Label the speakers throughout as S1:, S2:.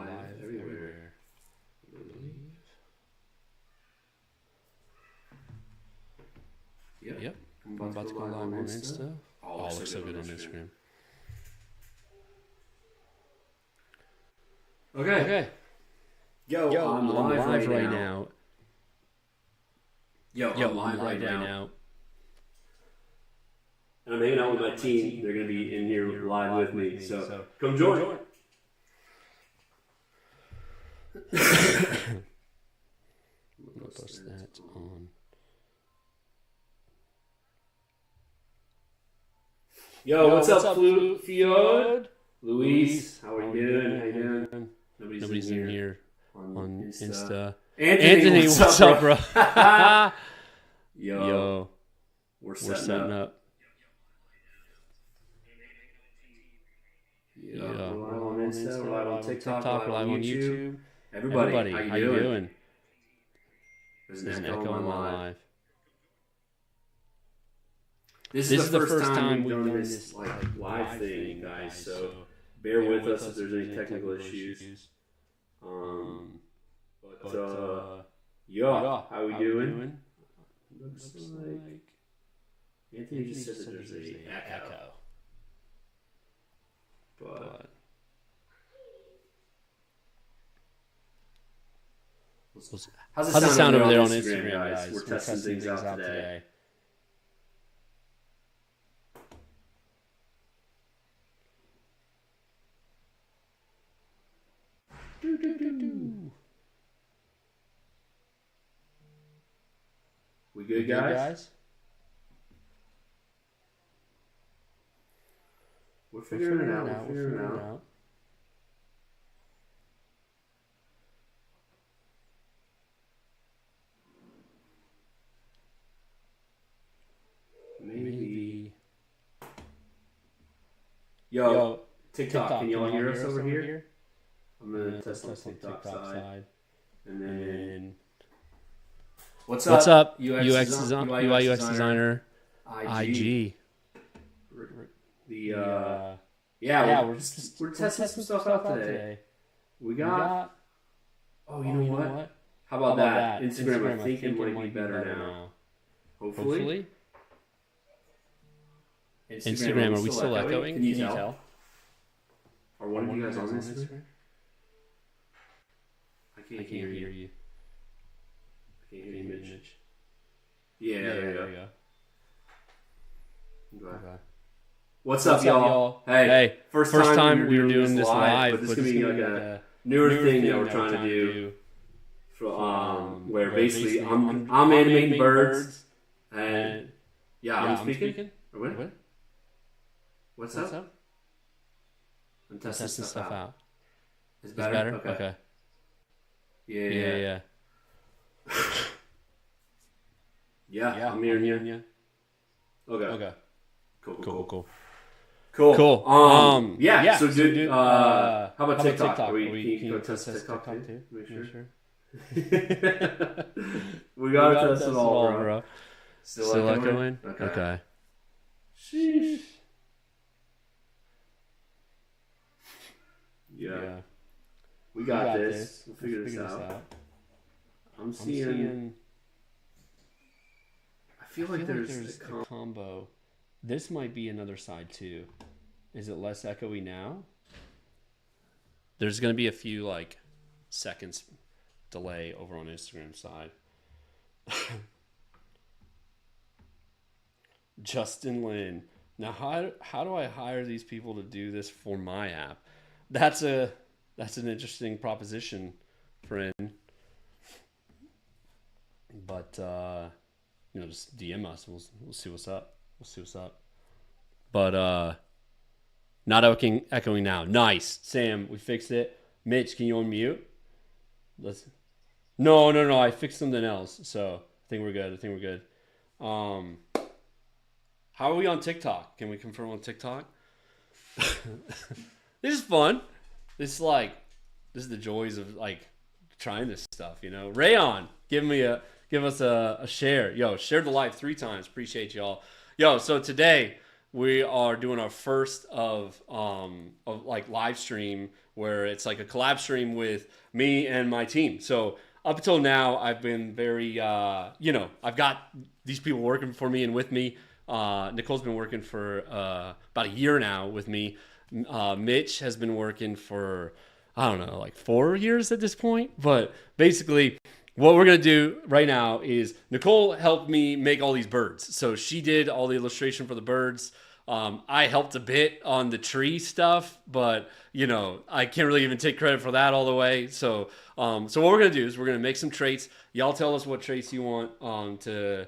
S1: live everywhere. Yep. I'm about to go live on Insta. Oh, it looks so good on Instagram. Okay.
S2: Yo,
S1: I'm live right now.
S2: I'm live right now. And I'm hanging out with my team. They're going to be in here live with me. So come join.
S1: I'm going to post that on.
S2: Yo, what's up, Fiod? Luis, how are you doing?
S1: Nobody's in here on Insta.
S2: Anthony,
S1: what's up, bro?
S2: Yo, we're
S1: setting up.
S2: We're live on Insta, we're live on TikTok,
S1: we're live on YouTube.
S2: Everybody, how you doing?
S1: There's an echo on my live.
S2: This is the first time we've done this live thing, guys. So bear with us if there's any technical issues. How we doing? Looks like Anthony just said that there's an echo. But how's it sound over there on Instagram, guys? We're testing things out today. We good, guys? We're figuring it out. Maybe. Yo, TikTok, can y'all hear us over here? I'm going to test on TikTok side. And then... What's up?
S1: UI UX designer, IG.
S2: We're testing some stuff out today. We got. Oh, you know what? How about that? Instagram, I think it might be better now. Hopefully.
S1: Instagram, are we still echoing?
S2: Can you tell? Are one of you guys on Instagram? I can't hear you. I can't hear you, Mitch. Yeah, there you go. Okay. What's up, y'all? Hey, first time we were doing this live, but this is going to be like a newer thing that we're trying to do. Where basically I'm animating birds, and I'm speaking. What? What's up? I'm testing stuff out. It's better? Okay. Yeah. I'm hearing you. Okay. Cool. So dude, how about TikTok? Can you go test TikTok too? Make sure. We gotta test it all, bro. Still echoing? Okay. Sheesh. Yeah. We got this. We'll figure this out. I'm seeing... I feel like there's a
S1: combo. This might be another side too. Is it less echoey now? There's going to be a few seconds delay over on Instagram side. Justin Lin. Now how do I hire these people to do this for my app? That's an interesting proposition, friend. But just DM us. We'll see what's up. But not echoing now. Nice. Sam, we fixed it. Mitch, can you unmute? No. I fixed something else. So I think we're good. How are we on TikTok? Can we confirm on TikTok? This is fun. This is the joys of trying this stuff, Rayon, give us a share. Yo, share the live 3 times. Appreciate y'all. Yo, so today we are doing our first of like live stream where it's like a collab stream with me and my team. So up until now, I've been very I've got these people working for me and with me. Nicole's been working for about a year now with me. Mitch has been working for I don't know, like 4 years at this point. But basically, what we're gonna do right now is Nicole helped me make all these birds. So she did all the illustration for the birds. I helped a bit on the tree stuff, but I can't really even take credit for that all the way. So what we're gonna do is we're gonna make some traits. Y'all tell us what traits you want to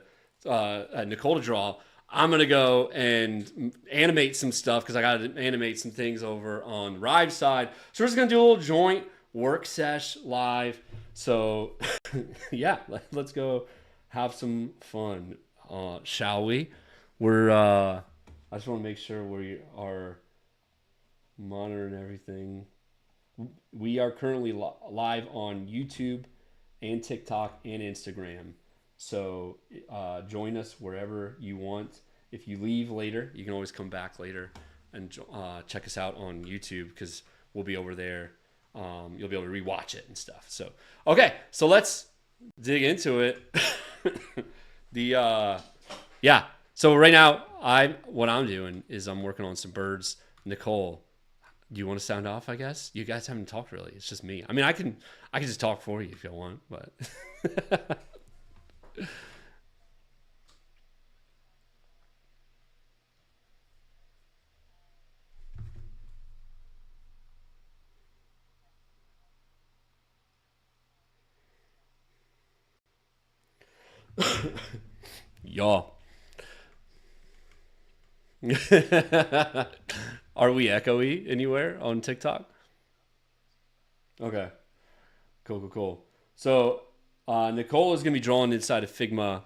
S1: Nicole to draw. I'm gonna go and animate some stuff because I gotta animate some things over on Rive side. So we're just gonna do a little joint work sesh live. So yeah, let's go have some fun, shall we? We're I just want to make sure we are monitoring everything. We are currently live on YouTube and TikTok and Instagram. So join us wherever you want. If you leave later, you can always come back later and check us out on YouTube because we'll be over there. You'll be able to rewatch it and stuff. So okay, so let's dig into it. Yeah. So right now, what I'm doing is I'm working on some birds. Nicole, do you want to sound off? I guess you guys haven't talked really. It's just me. I mean, I can just talk for you if you want, but y'all. Are we echoey anywhere on TikTok? Okay. Cool. So Nicole is going to be drawn inside of Figma.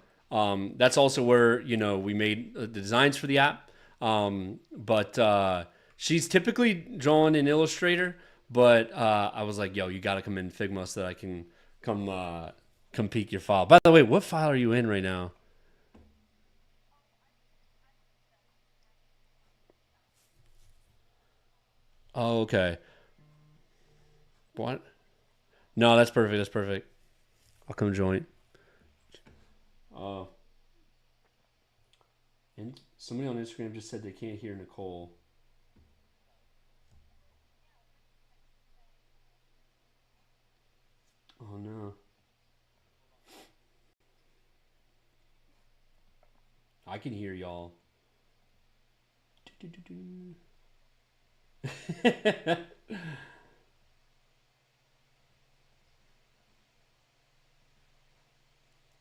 S1: That's also where we made the designs for the app. But she's typically drawn in Illustrator. But I was like, yo, you got to come in Figma so that I can come peek your file. By the way, what file are you in right now? Oh, okay. What? No, that's perfect. That's perfect. I'll come join. Oh, and somebody on Instagram just said they can't hear Nicole. Oh no. I can hear y'all.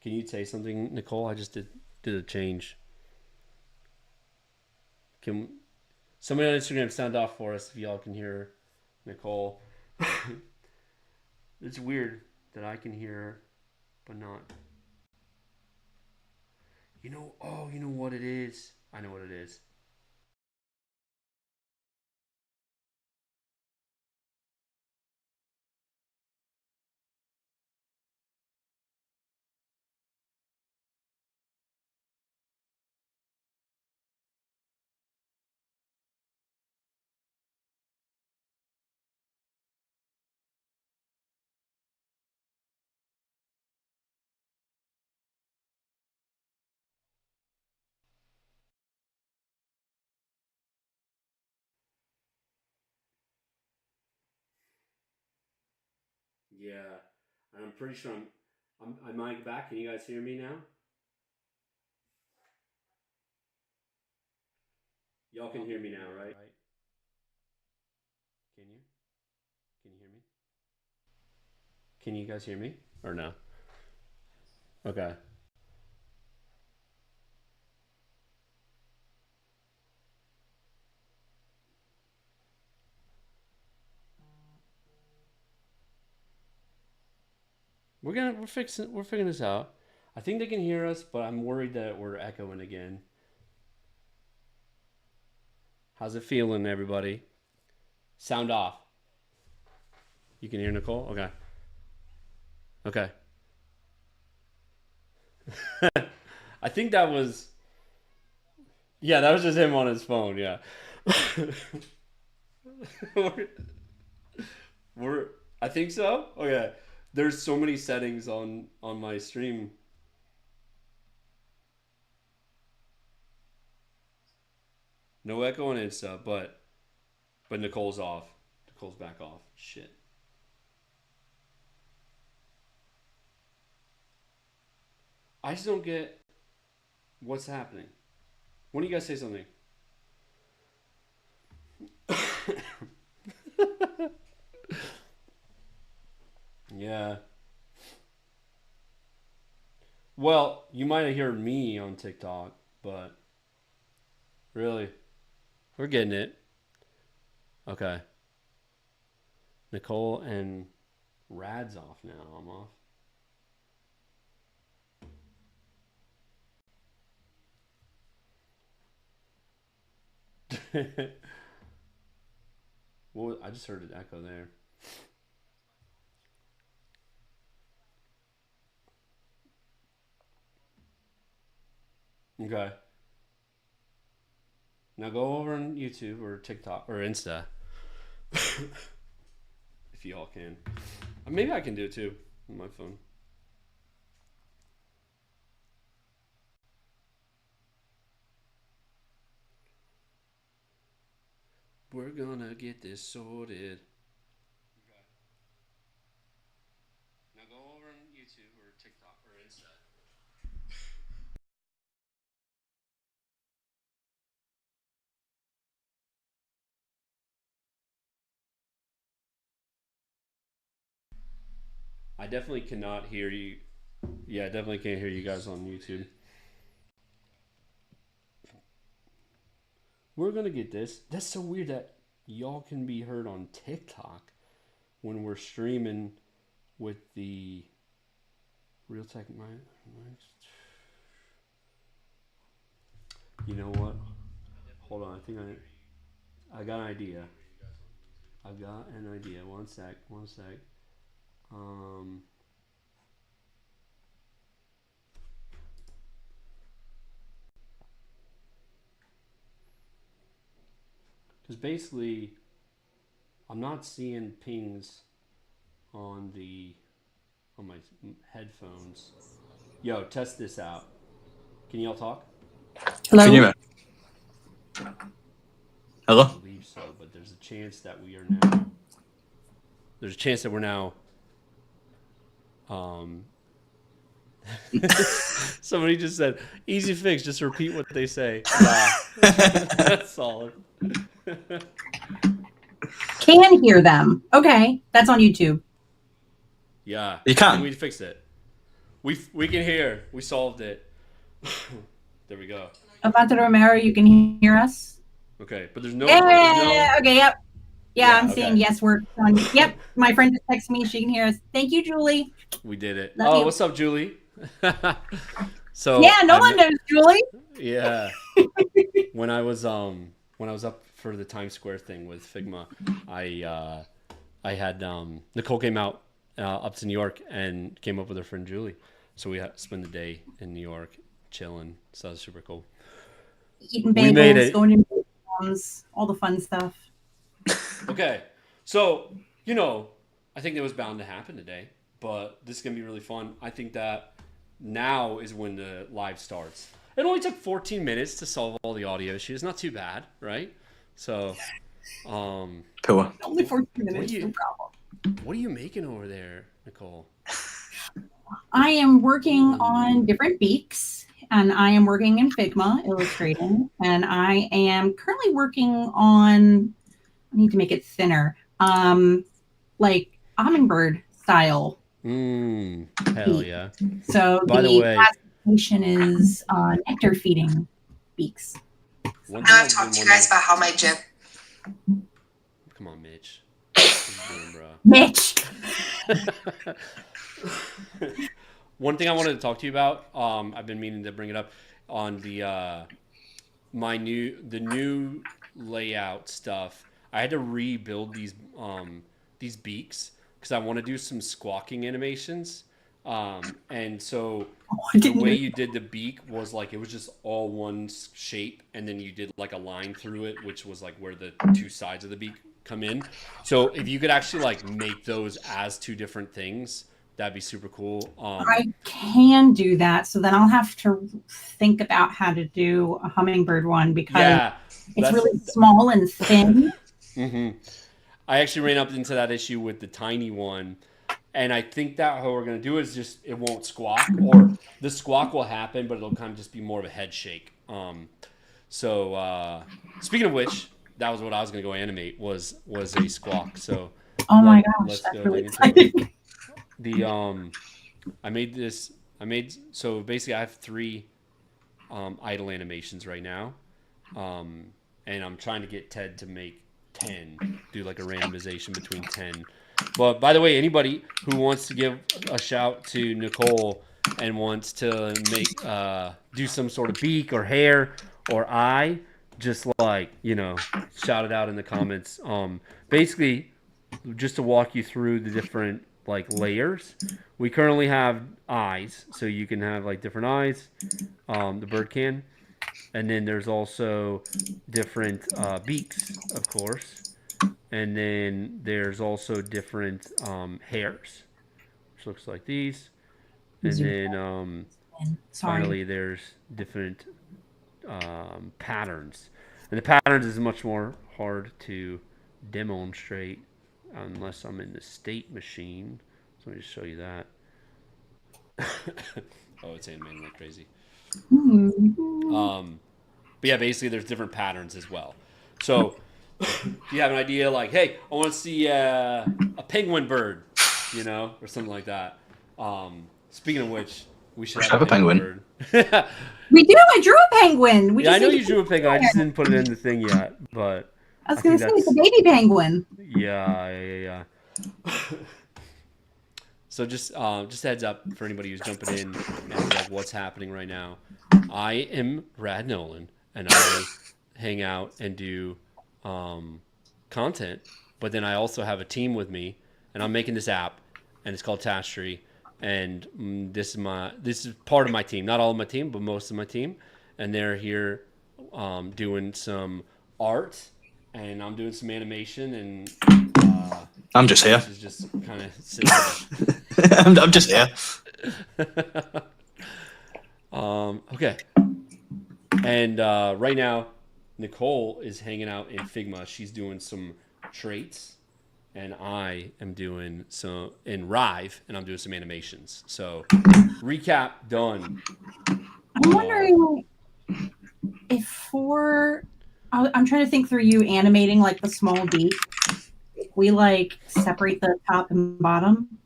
S1: Can you say something, Nicole? I just did a change. Can somebody on Instagram sound off for us if y'all can hear Nicole? It's weird that I can hear her, but not. You know what it is? I know what it is. Yeah, and I'm pretty sure I'm mic back. Can you guys hear me now? Y'all can hear me now, right? Can you? Can you hear me? Can you guys hear me or no? Okay. We're figuring this out. I think they can hear us, but I'm worried that we're echoing again. How's it feeling, everybody? Sound off. You can hear Nicole? Okay. Okay. I think that was Yeah, that was just him on his phone. Yeah. we're, we're I think so. Okay. There's so many settings on my stream. No echo on Insta, but Nicole's off. Nicole's back off. Shit. I just don't get what's happening. When do you guys say something? Yeah. Well, you might hear me on TikTok, but really, we're getting it. Okay. Nicole and Rad's off now. I'm off. Well, I just heard an echo there. Okay. Now go over on YouTube or TikTok or Insta if you all can. Maybe I can do it too on my phone. We're gonna get this sorted. Okay. Now go over on YouTube or TikTok or Insta. I definitely cannot hear you. Yeah, I definitely can't hear you guys on YouTube. We're gonna get this. That's so weird that y'all can be heard on TikTok when we're streaming with the Real Tech Mind. You know what? Hold on. I think I got an idea. I got an idea. One sec. One sec. Um. Because basically, I'm not seeing pings on my headphones. Yo, test this out. Can y'all talk?
S3: Hello?
S2: Can you hear me? Hello?
S1: I believe so, but there's a chance that we are now. There's a chance that we're now. Somebody just said, "Easy fix. Just repeat what they say." Yeah, that's solid.
S3: Can hear them. Okay, that's on YouTube.
S1: Yeah,
S2: You can.
S1: We fixed it. We can hear. We solved it. There we go.
S3: Avante Romero, you can hear us?
S1: Okay, but there's no.
S3: Yeah.
S1: There's no...
S3: Okay. Yep. Yeah, I'm
S1: okay.
S3: seeing yes. We're on. Yep. My friend just texted me. She can hear us. Thank you, Julie.
S1: We did it.
S3: Love you.
S1: What's up, Julie? So
S3: yeah, no one knows Julie.
S1: Yeah. when I was up for the Times Square thing with Figma, I had Nicole came out up to New York and came up with her friend Julie. So we had to spend the day in New York chilling. So that was super cool.
S3: Eating bagels, going to museums, all the fun stuff.
S1: Okay. So, I think that was bound to happen today, but this is going to be really fun. I think that now is when the live starts. It only took 14 minutes to solve all the audio issues. Not too bad, right? So,
S2: Cool.
S3: Only 14 minutes, no problem.
S1: What are you making over there, Nicole?
S3: I am working on different beaks, and I am working in Figma illustrating, and I am currently working on, I need to make it thinner, like hummingbird style.
S1: Hell yeah.
S3: So
S1: by the way,
S3: classification is nectar feeding beaks.
S4: Now I've talked to you guys about how my gym.
S1: Come on, Mitch.
S3: Mitch.
S1: One thing I wanted to talk to you about, I've been meaning to bring it up on the new layout stuff. I had to rebuild these beaks because I want to do some squawking animations. And so the way you did the beak was like, it was just all one shape, and then you did like a line through it, which was like where the two sides of the beak come in. So if you could actually like make those as two different things, that'd be super cool.
S3: I can do that. So then I'll have to think about how to do a hummingbird one, because it's really small and thin.
S1: Mm-hmm. I actually ran up into that issue with the tiny one. And I think that how we're going to do it is just, it won't squawk, or the squawk will happen, but it'll kind of just be more of a head shake. So speaking of which, that was what I was going to go animate was a squawk. So
S3: my gosh, let's go really exciting.
S1: So basically I have 3 idle animations right now. And I'm trying to get Ted to make 10, do like a randomization between 10. But by the way, anybody who wants to give a shout to Nicole and wants to make do some sort of beak or hair or eye, just like, shout it out in the comments. Basically, just to walk you through the different like layers, we currently have eyes, so you can have like different eyes. The bird can, and then there's also different beaks, of course. And then there's also different hairs, which looks like these. And then finally there's different patterns. And the patterns is much more hard to demonstrate unless I'm in the state machine. So let me just show you that. Oh, it's animating like crazy. But yeah, basically there's different patterns as well. So if you have an idea like, hey, I want to see a penguin bird, or something like that. Speaking of which, we should have a penguin bird.
S3: We do. I drew a penguin.
S1: I know you drew a penguin. I just didn't put it in the thing yet. But
S3: I was going to say it's a baby penguin.
S1: Yeah. So just heads up for anybody who's jumping in and like what's happening right now. I am Rad Nolan, and I hang out and do content, but then I also have a team with me, and I'm making this app, and it's called TaskTree, and this is part of my team, not all of my team, but most of my team, and they're here doing some art, and I'm doing some animation, and
S5: I'm just here.
S1: Just kind of sitting
S5: there. I'm just here.
S1: Okay, and right now Nicole is hanging out in Figma. She's doing some traits, and I am doing some in Rive, and I'm doing some animations. So, recap done.
S3: I'm wondering if I'm trying to think through you animating like the small beak. If we like separate the top and bottom.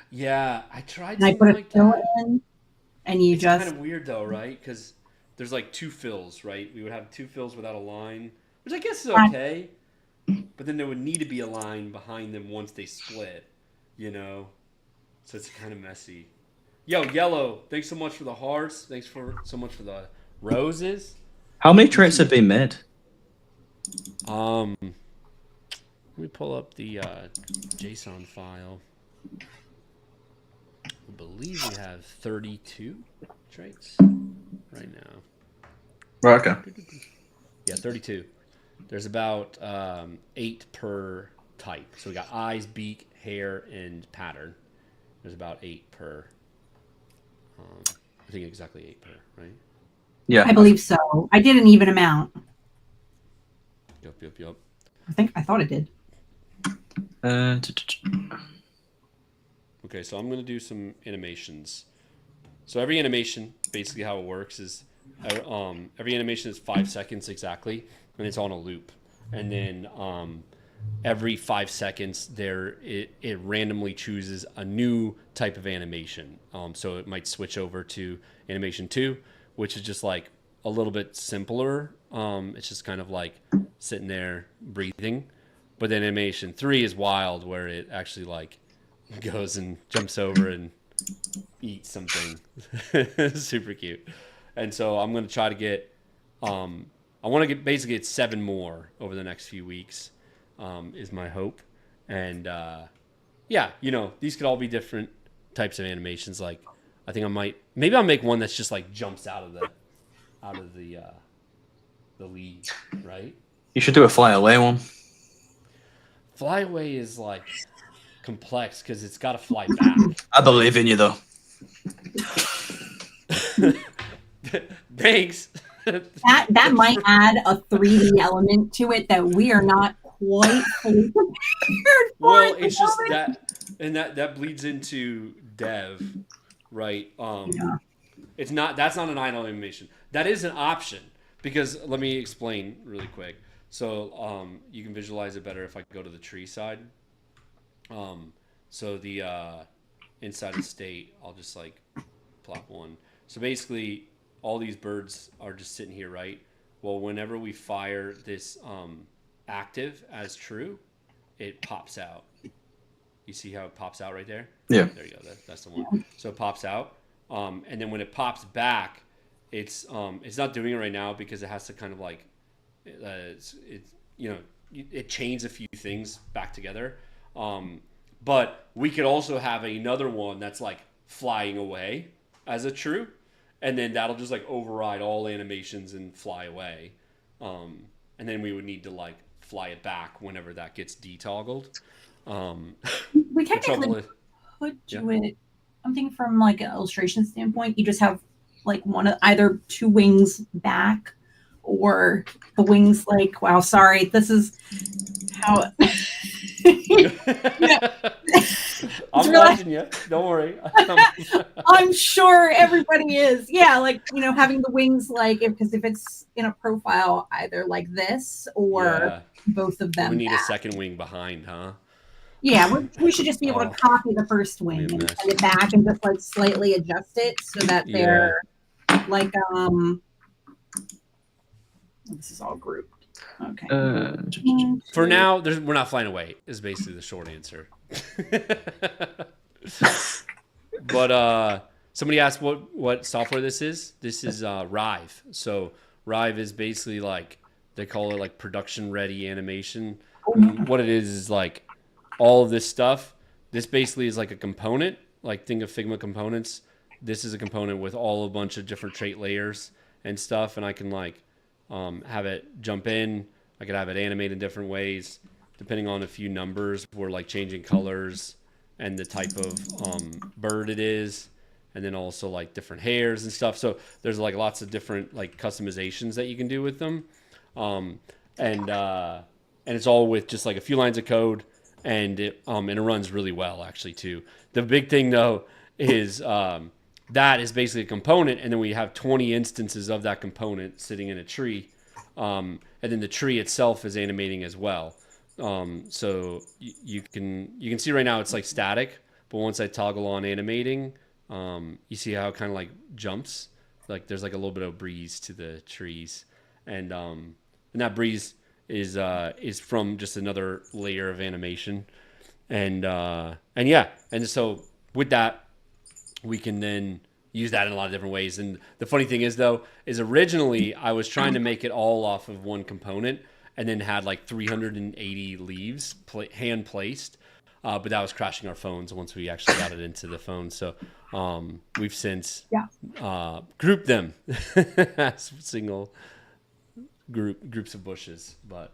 S1: Yeah, I tried.
S3: And I put a fill in, and it's
S1: kind of weird though, right? Because there's like 2 fills, right? We would have 2 fills without a line, which I guess is okay. But then there would need to be a line behind them once they split, So it's kind of messy. Yo, Yellow, thanks so much for the hearts. Thanks so much for the roses.
S5: How many traits have been made?
S1: Let me pull up the JSON file. I believe we have 32 traits right now.
S5: Right, okay.
S1: Yeah, 32. There's about 8 per type. So we got eyes, beak, hair, and pattern. There's about 8 per. I think exactly 8 per, right?
S5: Yeah,
S3: I believe so. I did an even amount.
S1: Yup.
S3: I thought it did.
S1: Okay, so I'm going to do some animations. So every animation, basically how it works is every animation is 5 seconds exactly, and it's on a loop. And then every 5 seconds, it randomly chooses a new type of animation. So it might switch over to animation 2, which is just like a little bit simpler. It's just kind of like sitting there breathing. But then animation 3 is wild, where it actually like goes and jumps over and eats something. Super cute. And so I'm going to try to get, I want to get basically get 7 more over the next few weeks, is my hope. And yeah, these could all be different types of animations. Like I think maybe I'll make one that's just like jumps out of the lead, right?
S5: You should do a fly away one.
S1: Fly away is like complex because it's got to fly back.
S5: I believe in you, though.
S1: Thanks.
S3: That might add a 3D element to it that we are not quite fully prepared for.
S1: Well, it's just that, and that bleeds into dev, right? It's not. That's not an idle animation. That is an option because let me explain really quick. So you can visualize it better if I go to the tree side. So the inside of state, I'll just like plop one. So basically, all these birds are just sitting here, right? Well, whenever we fire this active as true, it pops out. You see how it pops out right there?
S5: Yeah.
S1: There you go. That's the one. So it pops out, and then when it pops back, it's not doing it right now because it has to kind of like it chains a few things back together. But we could also have another one that's like flying away as a true, and then that'll just like override all animations and fly away. And then we would need to like fly it back whenever that gets detoggled.
S3: We technically could do it. I'm thinking from like an illustration standpoint, you just have like either two wings back or the wings like, wow, sorry, this is how
S1: I'm watching you. Don't worry.
S3: I'm sure everybody is. Yeah, like, having the wings like, because if it's in a profile, either like this or both of them.
S1: We need
S3: back.
S1: a second wing behind, huh?
S3: Yeah, we should just be able to copy the first wing and send it back and just like slightly adjust it so that they're like this is all grouped. Okay.
S1: For now, we're not flying away. Is basically the short answer. But somebody asked what software this is. This is Rive. So Rive is basically like they call it like production ready animation. And what it is like all of this stuff. This basically is like a component. Like think of Figma components. This is a component with a bunch of different trait layers and stuff, and I can like have it jump in. I could have it animate in different ways, depending on a few numbers. We're like changing colors and the type of bird it is, and then also like different hairs and stuff. So there's like lots of different like customizations that you can do with them, and it's all with just like a few lines of code, and it runs really well actually too. The big thing though is that is basically a component, and then we have 20 instances of that component sitting in a tree. And then the tree itself is animating as well. So you can see right now it's like static, but once I toggle on animating, you see how it kind of like jumps. Like there's like a little bit of breeze to the trees, and that breeze is from just another layer of animation, and so with that we can then use that in a lot of different ways. And the funny thing is though, is originally I was trying to make it all off of one component and then had like 380 leaves hand placed. But that was crashing our phones once we actually got it into the phone. So we've since grouped them as single groups of bushes. But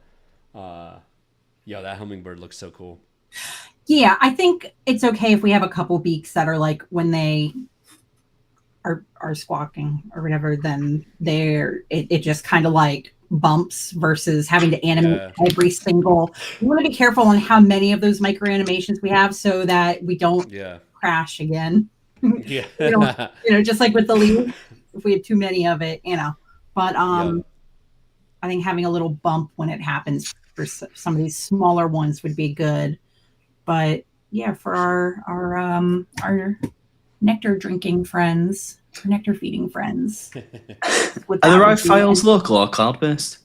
S1: that hummingbird looks so cool.
S3: Yeah, I think it's okay if we have a couple beaks that are like when they are squawking or whatever, then it just kind of like bumps versus having to animate every single. We want to be careful on how many of those micro animations we have so that we don't crash again. Just like with the leaf, if we have too many of it, but I think having a little bump when it happens for some of these smaller ones would be good. But for our nectar drinking friends, or nectar feeding friends.
S5: Are the Rive files local or cloud based?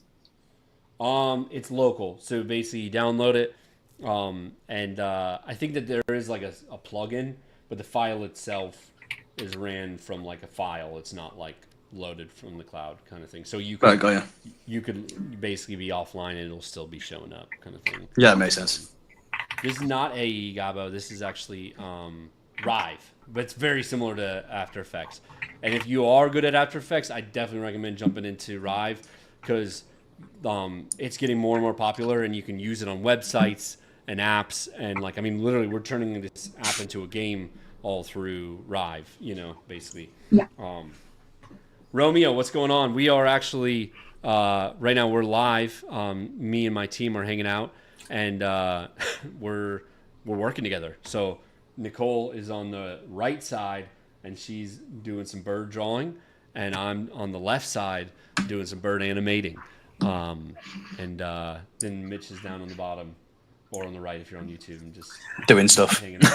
S1: It's local. So basically you download it. And I think that there is like a plugin, but the file itself is ran from like a file. It's not like loaded from the cloud kind of thing. So you could basically be offline and it'll still be showing up kind of thing.
S5: Yeah, it makes sense.
S1: This is not AE, Gabo. This is actually Rive, but it's very similar to After Effects. And if you are good at After Effects, I definitely recommend jumping into Rive because it's getting more and more popular, and you can use it on websites and apps. And like, I mean, literally, we're turning this app into a game all through Rive. Basically.
S3: Yeah.
S1: Romeo, what's going on? We are actually right now. We're live. Me and my team are hanging out, and we're working together. So Nicole is on the right side, and she's doing some bird drawing, and I'm on the left side doing some bird animating. And then Mitch is down on the bottom, or on the right if you're on YouTube, and just
S5: doing stuff.
S1: hanging out.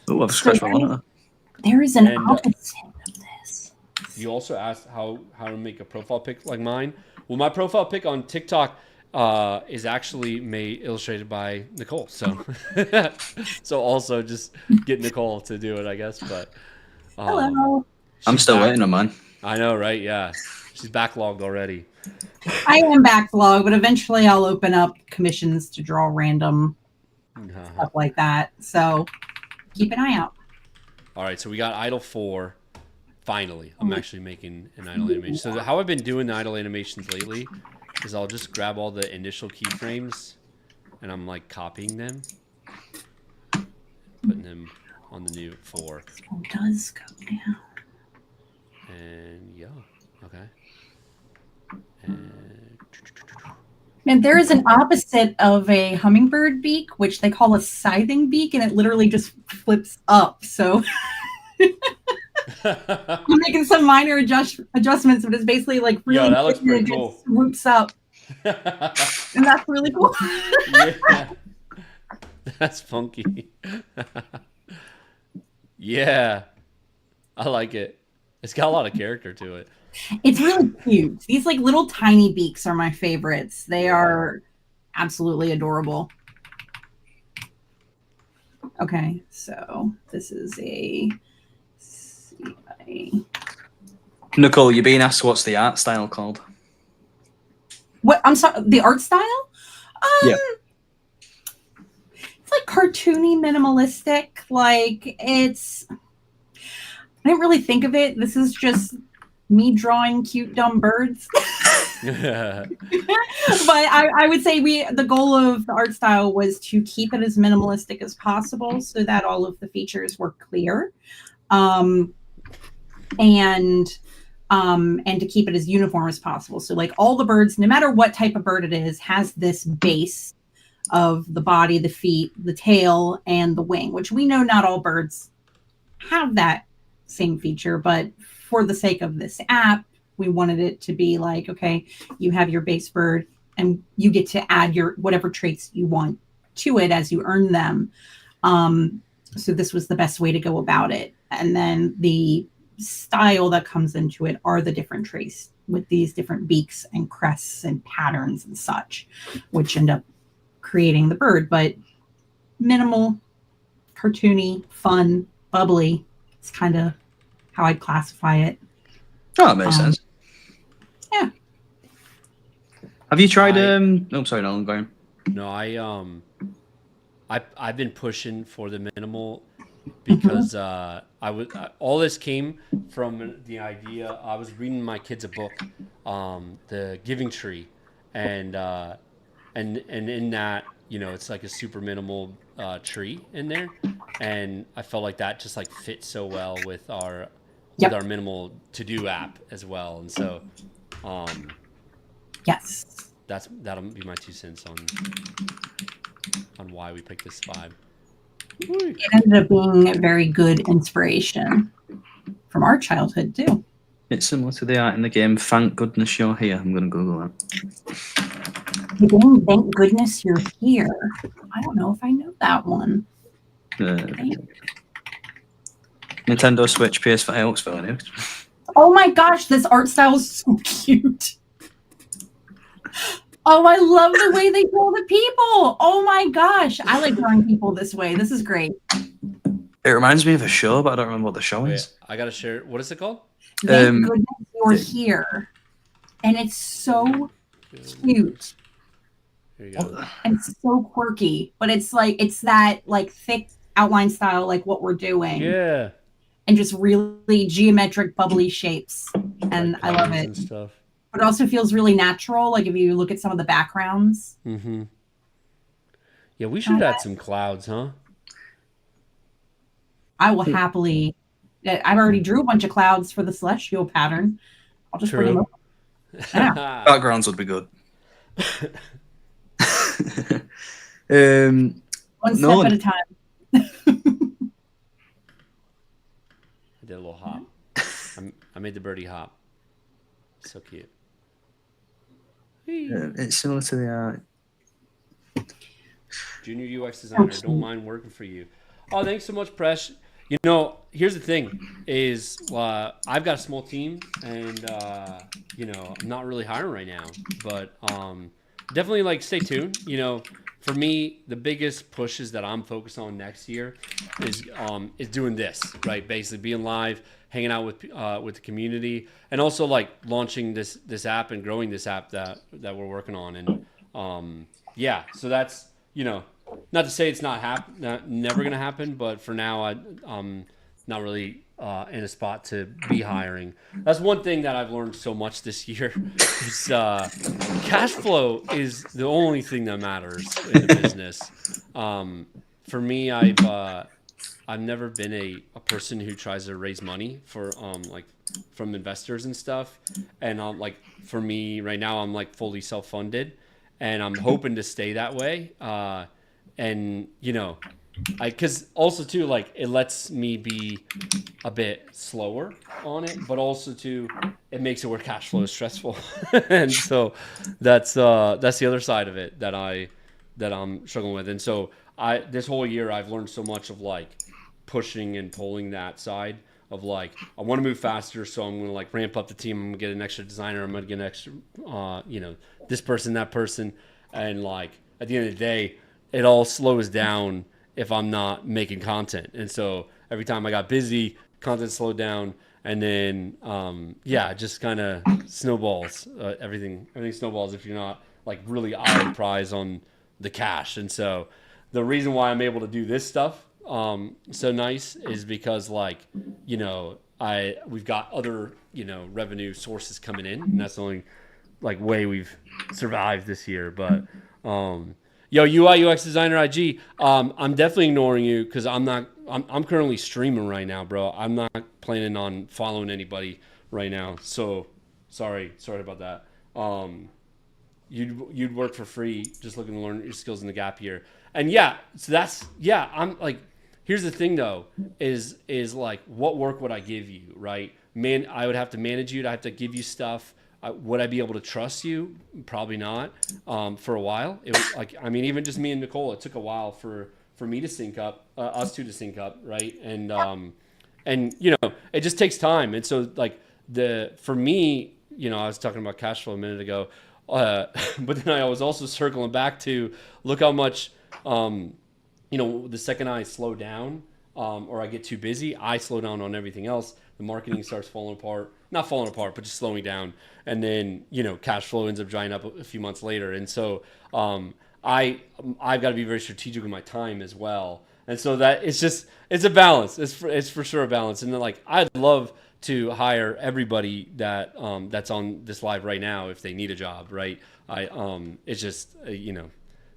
S5: Oh, I've scratched my monitor.
S3: There is an opposite of this.
S1: You also asked how to make a profile pic like mine. Well, my profile pic on TikTok is actually illustrated by Nicole. So, so also just get Nicole to do it, I guess. But
S3: Hello.
S5: I'm still waiting on mine.
S1: I know, right? Yeah, she's backlogged already.
S3: I am backlogged, but eventually I'll open up commissions to draw random stuff like that. So keep an eye out.
S1: All right, so we got Idle 4. Finally, I'm actually making an idle animation. So how I've been doing the idle animations lately is I'll just grab all the initial keyframes and I'm like copying them, putting them on the new 4.
S3: It does go down.
S1: And yeah, okay. And
S3: And there is an opposite of a hummingbird beak, which they call a scything beak, and it literally just flips up. So I'm making some minor adjustments, but it's basically like really
S1: that looks pretty cool.
S3: Just swoops up. And that's really cool.
S1: Yeah. That's funky. Yeah. I like it. It's got a lot of character to it.
S3: It's really cute. These like little tiny beaks are my favorites. They are absolutely adorable. Okay, so this is a
S5: Nicole, you're being asked what's the art style called?
S3: What? I'm sorry, the art style?
S5: Yeah.
S3: It's like cartoony, minimalistic. Like I didn't really think of it. This is just me drawing cute, dumb birds. But I would say the goal of the art style was to keep it as minimalistic as possible so that all of the features were clear. And to keep it as uniform as possible. So like all the birds, no matter what type of bird it is, has this base of the body, the feet, the tail, and the wing, which we know not all birds have that same feature, but for the sake of this app, we wanted it to be like, okay, you have your base bird and you get to add your whatever traits you want to it as you earn them. So this was the best way to go about it. And then the style that comes into it are the different traits with these different beaks and crests and patterns and such, which end up creating the bird. But minimal, cartoony, fun, bubbly. It's kind of how I'd classify it.
S5: Oh, that makes sense.
S3: Yeah.
S5: Have you tried? Oh, sorry, no, I'm going.
S1: No, I've been pushing for the minimal because all this came from the idea. I was reading my kids a book, The Giving Tree, and in that, it's like a super minimal tree in there, and I felt like that just like fit so well with our minimal to-do app as well. And so
S3: yes,
S1: that'll be my 2 cents on why we picked this vibe.
S3: It ended up being a very good inspiration from our childhood too.
S5: It's similar to the art in the game Thank Goodness You're Here. I'm going to Google that.
S3: The game Thank Goodness You're Here. I don't know if I know that one.
S5: Nintendo Switch, PS5. It looks fairly new.
S3: Oh my gosh, this art style is so cute. Oh, I love the way they draw the people. Oh my gosh. I like drawing people this way. This is great.
S5: It reminds me of a show, but I don't remember what the show is.
S1: I got to share. What is it called?
S3: Thank goodness you're here. And it's so cute.
S1: Here you go.
S3: And it's so quirky, but it's that like thick outline style, like what we're doing.
S1: Yeah.
S3: And just really geometric, bubbly shapes. And
S1: like
S3: I love it.
S1: And stuff.
S3: But it also feels really natural. Like if you look at some of the backgrounds.
S1: Mm-hmm. Yeah, we should add some clouds, huh?
S3: I will happily. I've already drew a bunch of clouds for the celestial pattern. I'll just bring them up.
S5: Yeah. Backgrounds would be good.
S3: One step at a time.
S1: I did a little hop. I made the birdie hop. So cute.
S5: It's similar to the art.
S1: Junior UX designer, don't mind working for you. Oh, thanks so much, Presh. You know, here's the thing: is I've got a small team, and you know, I'm not really hiring right now, but definitely like stay tuned. You know, for me, the biggest pushes that I'm focused on next year is doing this, right? Basically, being live, hanging out with the community, and also like launching this app and growing this app that we're working on, and yeah, so that's, you know, not to say it's never gonna happen, but for now I'm not really in a spot to be hiring. That's one thing that I've learned so much this year. Is cash flow is the only thing that matters in the business. For me, I've never been a person who tries to raise money for like from investors and stuff. And like for me right now, I'm like fully self-funded, and I'm hoping to stay that way. And you know, because also too, like it lets me be a bit slower on it, but also too, it makes it where cash flow is stressful. And so that's the other side of it that I'm struggling with. And so this whole year I've learned so much of like pushing and pulling that side of like, I want to move faster, so I'm going to like ramp up the team. I'm going to get an extra designer. I'm going to get an extra, you know, this person, that person. And like, at the end of the day, it all slows down if I'm not making content. And so every time I got busy, content slowed down. And then, yeah, just kind of snowballs. Everything snowballs if you're not like really eye the prize on the cash. And so the reason why I'm able to do this stuff so nice is because like, you know, we've got other, you know, revenue sources coming in, and that's the only like way we've survived this year. But yo, UI UX designer IG, I'm definitely ignoring you because I'm currently streaming right now, bro. I'm not planning on following anybody right now. So sorry about that. You'd work for free just looking to learn your skills in the gap year. And yeah, so I'm like, here's the thing though, is like, what work would I give you, right? Man, I would have to manage you. I have to give you stuff. Would I be able to trust you? Probably not. For a while, it was like, I mean, even just me and Nicole, it took a while for me to sync up, us two to sync up, right? And you know, it just takes time. And so like for me, you know, I was talking about cash flow a minute ago, but then I was also circling back to look how much, you know, the second I slow down or I get too busy, I slow down on everything else. The marketing starts falling apart. Not falling apart, but just slowing down. And then, you know, cash flow ends up drying up a few months later. And so I've got to be very strategic with my time as well. And so that it's a balance. It's for sure a balance. And then like, I'd love to hire everybody that that's on this live right now if they need a job, right? It's just, you know,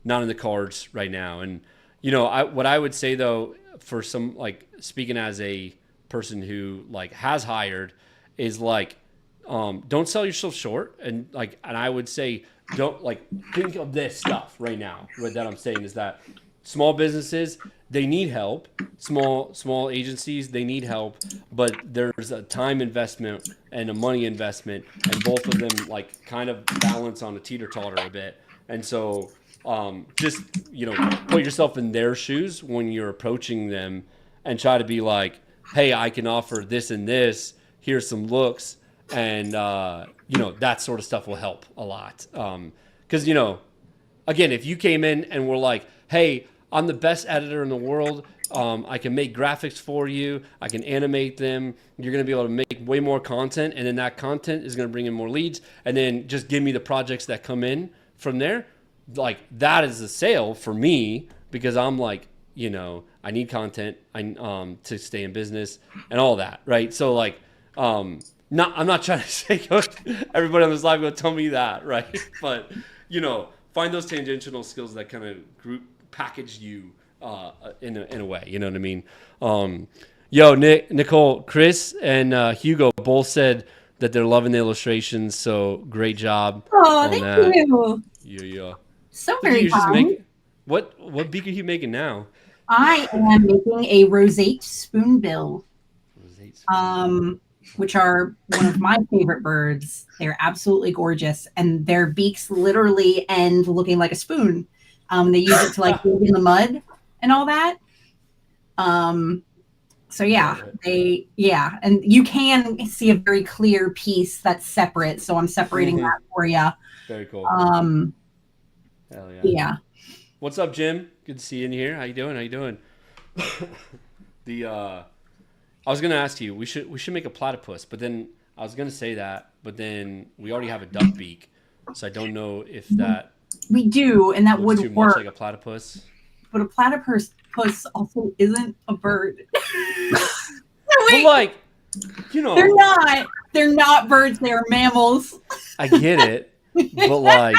S1: not in the cards right now. And, you know, what I would say though, for some, like speaking as a person who like has hired, is like, don't sell yourself short. And I would say, don't like think of this stuff right now. What that I'm saying is that small businesses, they need help. Small agencies, they need help, but there's a time investment and a money investment, and both of them like kind of balance on a teeter-totter a bit. And so just, you know, put yourself in their shoes when you're approaching them and try to be like, hey, I can offer this and this. Here's some looks. And, you know, that sort of stuff will help a lot. Because, you know, again, if you came in and were like, hey, I'm the best editor in the world. I can make graphics for you. I can animate them. You're going to be able to make way more content. And then that content is going to bring in more leads. And then just give me the projects that come in from there. like that is a sale for me because I'm like, I need content to stay in business and all that, right? So like, I'm not trying to say everybody on this live go tell me that, right? But find those tangential skills that kind of group package you in a way. You know what I mean? Yo, Nicole, Chris, and Hugo both said that they're loving the illustrations. So great job.
S3: Oh,
S1: on
S3: thank
S1: that.
S3: you.
S1: Yeah.
S3: So
S1: Look,
S3: very
S1: you're just
S3: kind.
S1: making what beak are you making now?
S3: I am making a roseate spoonbill, which are one of my favorite birds. They're absolutely gorgeous, and their beaks literally end looking like a spoon. They use it to like dig in the mud and all that. So yeah, and you can see a very clear piece that's separate. So I'm separating that for you.
S1: Very cool.
S3: Hell
S1: yeah.
S3: Yeah.
S1: What's up, Jim? Good to see you in here. How you doing? I was gonna ask you. We should make a platypus, but then I was gonna say that, but then we already have a duck beak, so I don't know if that
S3: we do, and that would
S1: too
S3: work.
S1: Much like a platypus.
S3: But a platypus also isn't a bird.
S1: But like,
S3: they're not birds. They're mammals.
S1: I get it, but like,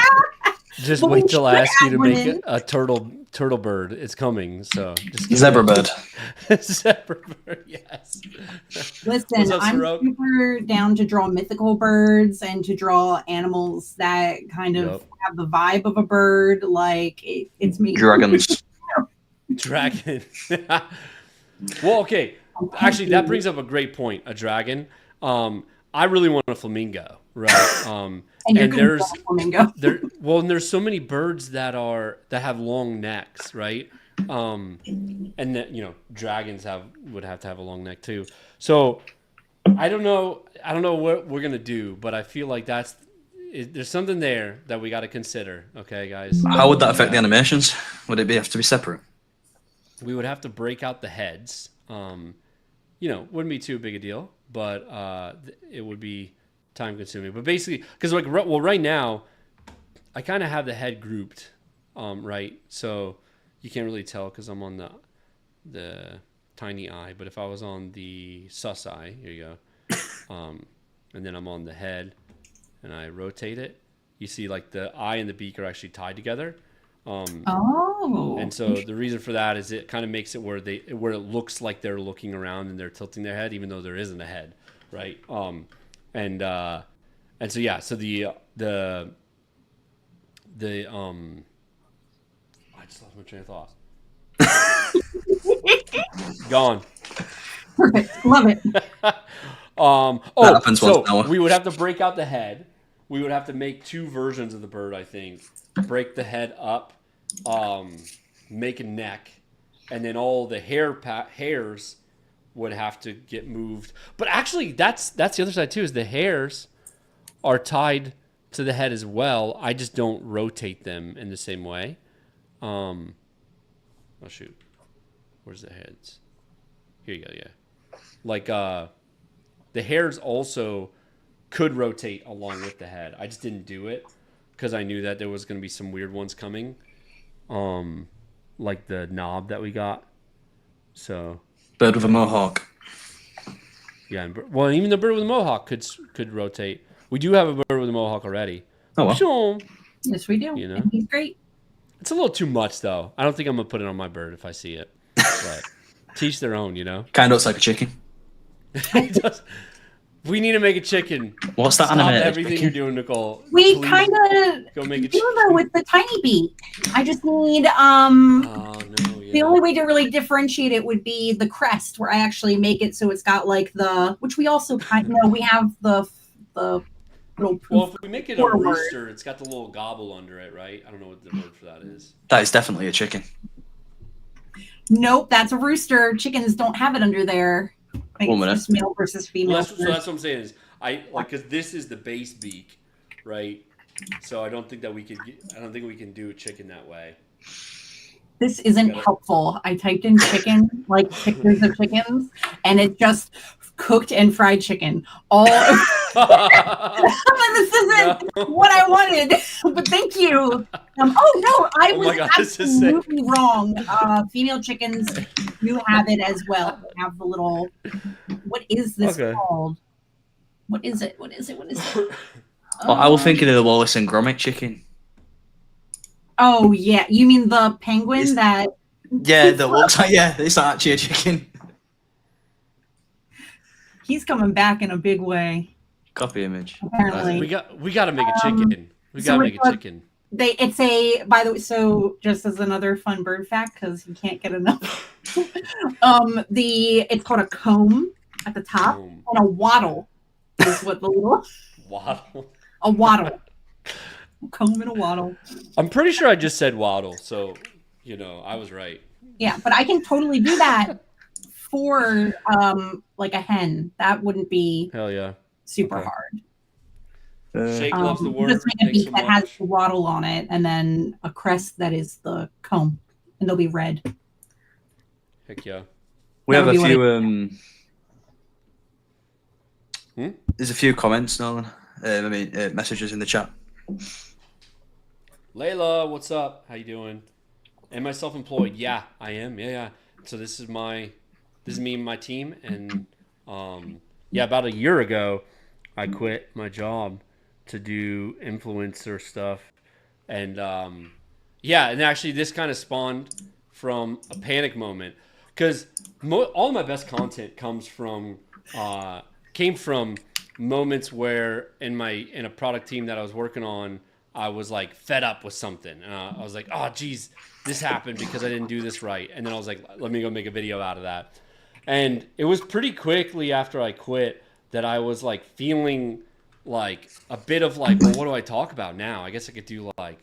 S1: just wait till I ask you to make a turtle bird. It's coming. So just
S5: zebra bird.
S1: Zebra bird, yes.
S3: Listen, I'm super down to draw mythical birds and to draw animals that kind of have the vibe of a bird. Like it's me.
S5: Dragons.
S1: Dragon. Well, okay. Actually, that brings up a great point. A dragon. I really want a flamingo, right?
S3: and there's a flamingo.
S1: And there's so many birds that have long necks, right? And that dragons would have to have a long neck too. So I don't know what we're gonna do, but I feel like there's something there that we got to consider. Okay, guys.
S5: How would that affect the animations? Would it have to be separate?
S1: We would have to break out the heads. Wouldn't be too big a deal, but it would be time consuming. But basically, because right now, I kind of have the head grouped, right? So you can't really tell because I'm on the tiny eye. But if I was on the sus eye, here you go, and then I'm on the head, and I rotate it, you see like the eye and the beak are actually tied together. And so the reason for that is it kind of makes it where it looks like they're looking around and they're tilting their head, even though there isn't a head, right? And so yeah, so the I just lost my train of thought. Gone.
S3: Perfect. Love it.
S5: That happens
S1: so we would have to break out the head. We would have to make two versions of the bird, I think. Break the head up, make a neck, and then all the hairs would have to get moved. But actually, that's the other side too. Is the hairs are tied to the head as well. I just don't rotate them in the same way. Oh shoot, where's the heads? Here you go. Yeah, like the hairs also could rotate along with the head. I just didn't do it because I knew that there was going to be some weird ones coming, like the knob that we got. So
S5: bird with a mohawk.
S1: Yeah, even the bird with a mohawk could rotate. We do have a bird with a mohawk already.
S5: Oh well.
S1: Sure.
S3: Yes, we do. And he's great.
S1: It's a little too much though. I don't think I'm gonna put it on my bird if I see it. But teach their own,
S5: Kind of looks like a chicken.
S1: We need to make a chicken.
S5: What's that
S1: Stop
S5: animated
S1: everything
S5: chicken?
S1: you're doing, Nicole.
S3: We
S1: Please
S3: kind of
S1: go make a
S3: do
S1: chicken.
S3: that with the tiny beak. I just need the only way to really differentiate it would be the crest, where I actually make it so it's got like which we also we have the little.
S1: Well, if we make it a rooster, it's got the little gobble under it, right? I don't know what the word for that is.
S5: That is definitely a chicken.
S3: Nope, that's a rooster. Chickens don't have it under there. It's just male versus female.
S1: Well, that's what I'm saying is because this is the base beak, right? So I don't think we can do a chicken that way.
S3: This isn't helpful. I typed in chicken, like pictures of chickens, and it just cooked and fried chicken all over. This isn't what I wanted, but thank you. I was absolutely wrong. Female chickens do have it as well. They have the little, what is this called? What is it?
S5: Well, I was thinking of the Wallace and Gromit chicken.
S3: Oh, yeah. You mean the penguin that...
S5: Yeah, that looks like, it's actually a chicken.
S3: He's coming back in a big way.
S5: Copy image.
S3: Apparently.
S1: We got to make a chicken. We got to make a chicken.
S3: It's a, by the way, so just as another fun bird fact, because you can't get enough. It's called a comb at the top, and a wattle is what the little...
S1: Waddle?
S3: A wattle. A comb and a wattle.
S1: I'm pretty sure I just said waddle, so, I was right.
S3: Yeah, but I can totally do that for, like a hen. That wouldn't be super hard.
S1: Shake loves the word.
S3: Just make a beak that has the wattle on it, and then a crest that is the comb, and they'll be red.
S1: Heck yeah.
S5: We have a few. There's a few comments, Nolan. Messages in the chat.
S1: Layla, what's up? How you doing? Am I self-employed? Yeah, I am. Yeah. So this is me and my team, and about a year ago, I quit my job to do influencer stuff, and and actually this kind of spawned from a panic moment, because all of my best content came from moments where in a product team that I was working on, I was like fed up with something, and I was like, oh geez, this happened because I didn't do this right, and then I was like, let me go make a video out of that. And it was pretty quickly after I quit that I was like feeling like a bit of like, well, what do I talk about now? I guess I could do like,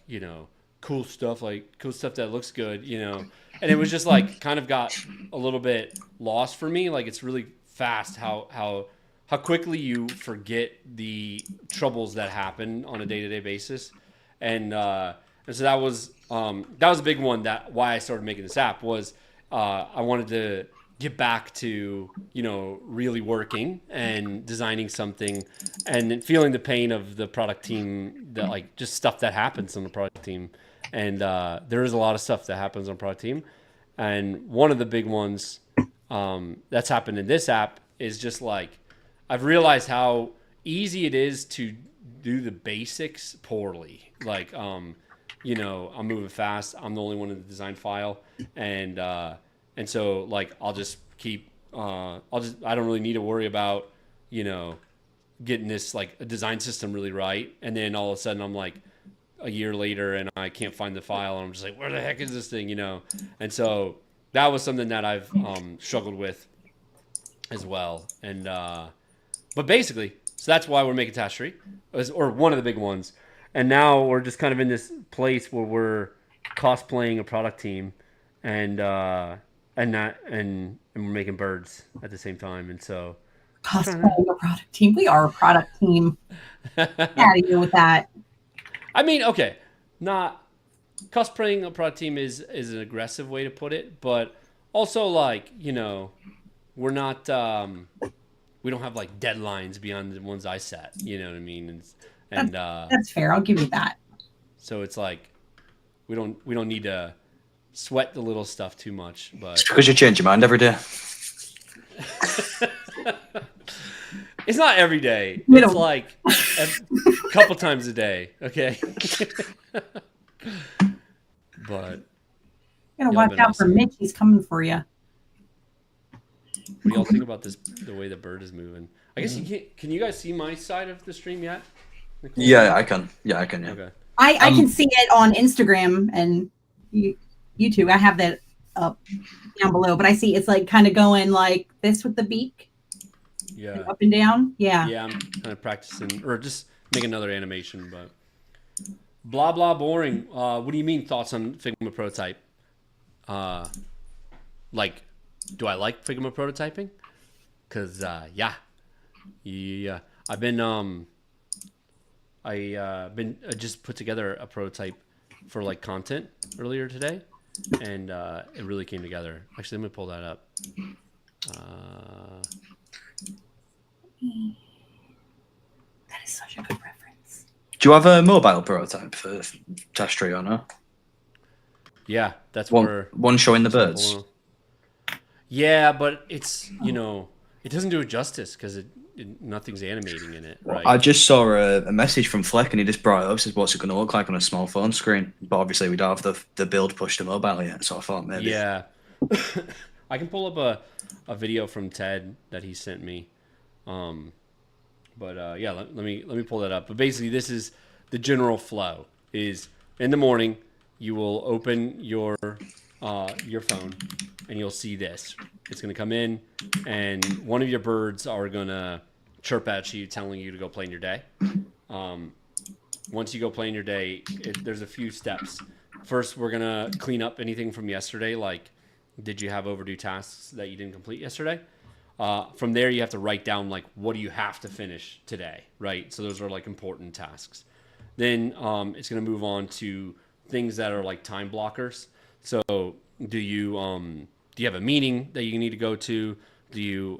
S1: cool stuff that looks good, and it was just like kind of got a little bit lost for me. Like, it's really fast how quickly you forget the troubles that happen on a day-to-day basis. And so that was a big one, that why I started making this app was I wanted to get back to, really working and designing something and feeling the pain of the product team, that like just stuff that happens on the product team. And there is a lot of stuff that happens on product team. And one of the big ones that's happened in this app is just like, I've realized how easy it is to do the basics poorly. Like, I'm moving fast. I'm the only one in the design file. And so like, I'll just keep, I don't really need to worry about, getting this like a design system really right. And then all of a sudden I'm like a year later and I can't find the file. And I'm just like, where the heck is this thing? And so that was something that I've struggled with as well. And, but basically, so that's why we're making TaskTree, or one of the big ones. And now we're just kind of in this place where we're cosplaying a product team, and we're making birds at the same time. And so
S3: cosplaying a product team. We are a product team. Get out of here with that.
S1: I mean, okay, not cosplaying a product team is an aggressive way to put it, but also like, we're not. We don't have like deadlines beyond the ones I set. You know what I mean? And
S3: that's fair. I'll give you that.
S1: So it's like we don't need to sweat the little stuff too much. But
S5: it's because you change your mind every day.
S1: It's not every day. It's like a couple times a day. Okay. But
S3: you gotta watch out for Mitch. He's coming for you.
S1: What do y'all think about this? The way the bird is moving. I guess you can't. Can you guys see my side of the stream yet? Nicole?
S5: Yeah, I can. Yeah, I can. Yeah.
S1: Okay.
S3: I can see it on Instagram and YouTube. I have that up down below, but I see it's like kind of going like this with the beak.
S1: Yeah.
S3: Up and down. Yeah.
S1: Yeah, I'm kind of practicing, or just make another animation. But blah blah boring. What do you mean? Thoughts on Figma prototype? Like. Do I like Figma prototyping? Cause yeah, I've been I just put together a prototype for like content earlier today, and it really came together. Actually, let me pull that up.
S3: That is such a good reference.
S5: Do you have a mobile prototype for TaskTree or no?
S1: Yeah, that's
S5: one showing the birds.
S1: Yeah, but it's it doesn't do it justice because nothing's animating in it, right?
S5: I just saw a message from Fleck and he just brought it up. Says, "What's it going to look like on a small phone screen?" But obviously, we don't have the build push to mobile yet, so I thought maybe.
S1: Yeah, I can pull up a video from Ted that he sent me, but yeah, let me pull that up. But basically, this is the general flow: is in the morning you will open your phone and you'll see this. It's going to come in, and one of your birds are going to chirp at you, telling you to go play in your day. Once you go play in your day, there's a few steps. First, we're going to clean up anything from yesterday, like did you have overdue tasks that you didn't complete yesterday? From there, you have to write down, like, what do you have to finish today, right? So those are, like, important tasks. Then it's going to move on to things that are, like, time blockers. So do you have a meeting that you need to go to? Do you